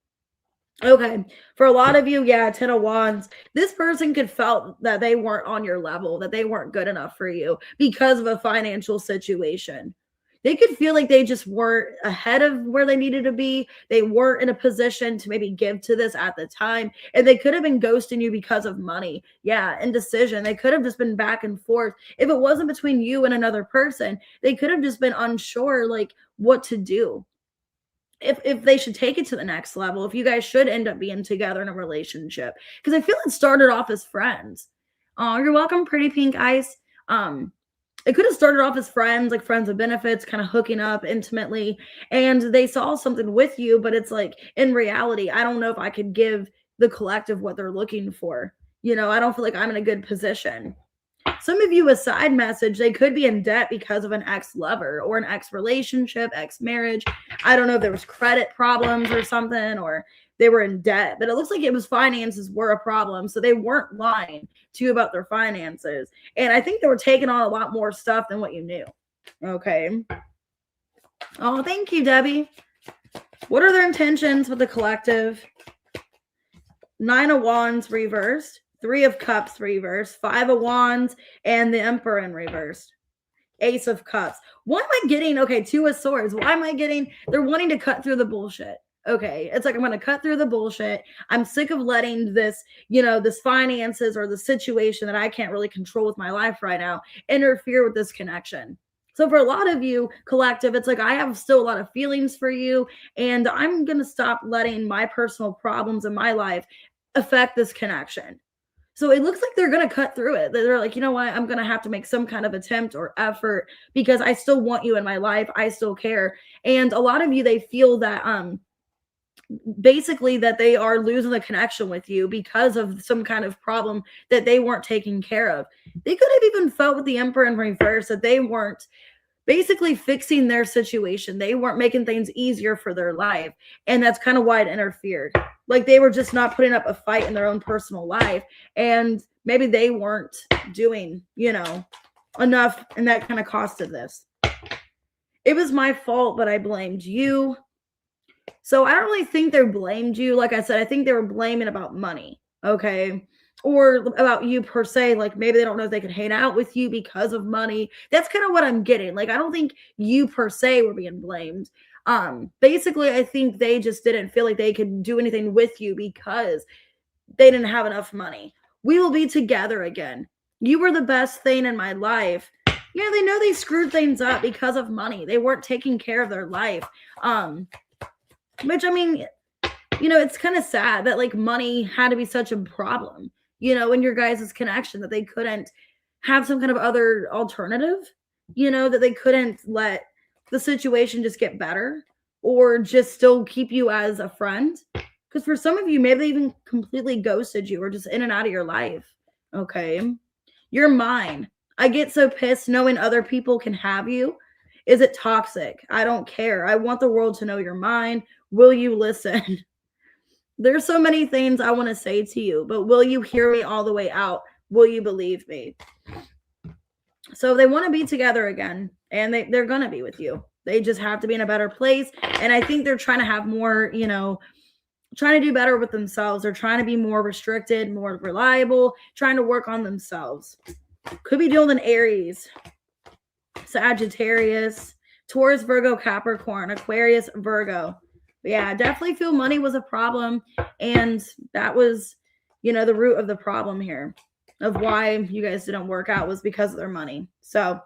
Okay, for a lot of you, yeah, 10 of Wands. This person could felt that they weren't on your level, that they weren't good enough for you because of a financial situation. They could feel like they just weren't ahead of where they needed to be. They weren't in a position to maybe give to this at the time. And they could have been ghosting you because of money. Yeah, indecision. They could have just been back and forth. If it wasn't between you and another person, they could have just been unsure, like, what to do. If they should take it to the next level, if you guys should end up being together in a relationship. Because I feel it started off as friends. Oh, you're welcome, Pretty Pink Ice. It could have started off as friends, like friends with benefits, kind of hooking up intimately, and they saw something with you, but it's like, in reality, I don't know if I could give the collective what they're looking for. I don't feel like I'm in a good position. Some of you, a side message, they could be in debt because of an ex-lover or an ex-relationship, ex-marriage. I don't know if there was credit problems or something, or they were in debt, but it looks like it was finances were a problem. So they weren't lying to you about their finances. And I think they were taking on a lot more stuff than what you knew. Okay. Oh, thank you, Debbie. What are their intentions with the collective? 9 of Wands reversed, 3 of Cups reversed, 5 of Wands, and the Emperor in reversed. Ace of Cups. Why am I getting, 2 of Swords. Why am I getting, they're wanting to cut through the bullshit. Okay, it's like I'm going to cut through the bullshit. I'm sick of letting this, this finances or the situation that I can't really control with my life right now interfere with this connection. So for a lot of you, collective, it's like I have still a lot of feelings for you, and I'm going to stop letting my personal problems in my life affect this connection. So it looks like they're going to cut through it. They're like, you know what? I'm going to have to make some kind of attempt or effort because I still want you in my life. I still care. And a lot of you, they feel that, basically that they are losing the connection with you because of some kind of problem that they weren't taking care of. They could have even felt with the Emperor in reverse that they weren't basically fixing their situation. They weren't making things easier for their life. And that's kind of why it interfered. Like they were just not putting up a fight in their own personal life. And maybe they weren't doing, enough. And that kind of costed this. It was my fault, but I blamed you. So I don't really think they blamed you. Like I said, I think they were blaming about money. Okay. Or about you per se, like maybe they don't know if they could hang out with you because of money. That's kind of what I'm getting. Like, I don't think you per se were being blamed. Basically, I think they just didn't feel like they could do anything with you because they didn't have enough money. We will be together again. You were the best thing in my life. Yeah, they know they screwed things up because of money. They weren't taking care of their life. Which, I mean, it's kind of sad that like money had to be such a problem. In your guys' connection, that they couldn't have some kind of other alternative, that they couldn't let the situation just get better or just still keep you as a friend. Because for some of you, maybe they even completely ghosted you or just in and out of your life. Okay. You're mine. I get so pissed knowing other people can have you. Is it toxic? I don't care. I want the world to know you're mine. Will you listen? There's so many things I want to say to you, but will you hear me all the way out? Will you believe me? So they want to be together again, and they're going to be with you. They just have to be in a better place. And I think they're trying to have more, you know, trying to do better with themselves. They're trying to be more restricted, more reliable, trying to work on themselves. Could be dealing in Aries, Sagittarius, Taurus, Virgo, Capricorn, Aquarius, Virgo. But yeah, I definitely feel money was a problem. And that was, you know, the root of the problem here of why you guys didn't work out was because of their money. So,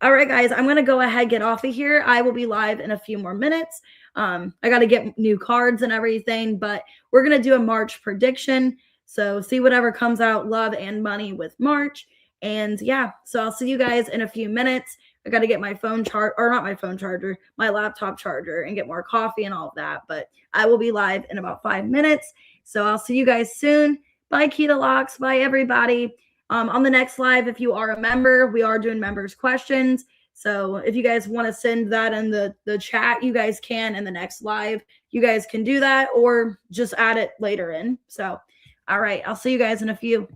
all right, guys, I'm going to go ahead, get off of here. I will be live in a few more minutes. I got to get new cards and everything, but we're going to do a March prediction. So see whatever comes out, love and money with March. And yeah, so I'll see you guys in a few minutes. I got to get my phone charger, or not my phone charger, my laptop charger, and get more coffee and all of that. But I will be live in about 5 minutes. So I'll see you guys soon. Bye, Keita Locks. Bye, everybody. On the next live, if you are a member, we are doing members questions. So if you guys want to send that in the chat, you guys can. In the next live, you guys can do that, or just add it later in. So, all right, I'll see you guys in a few.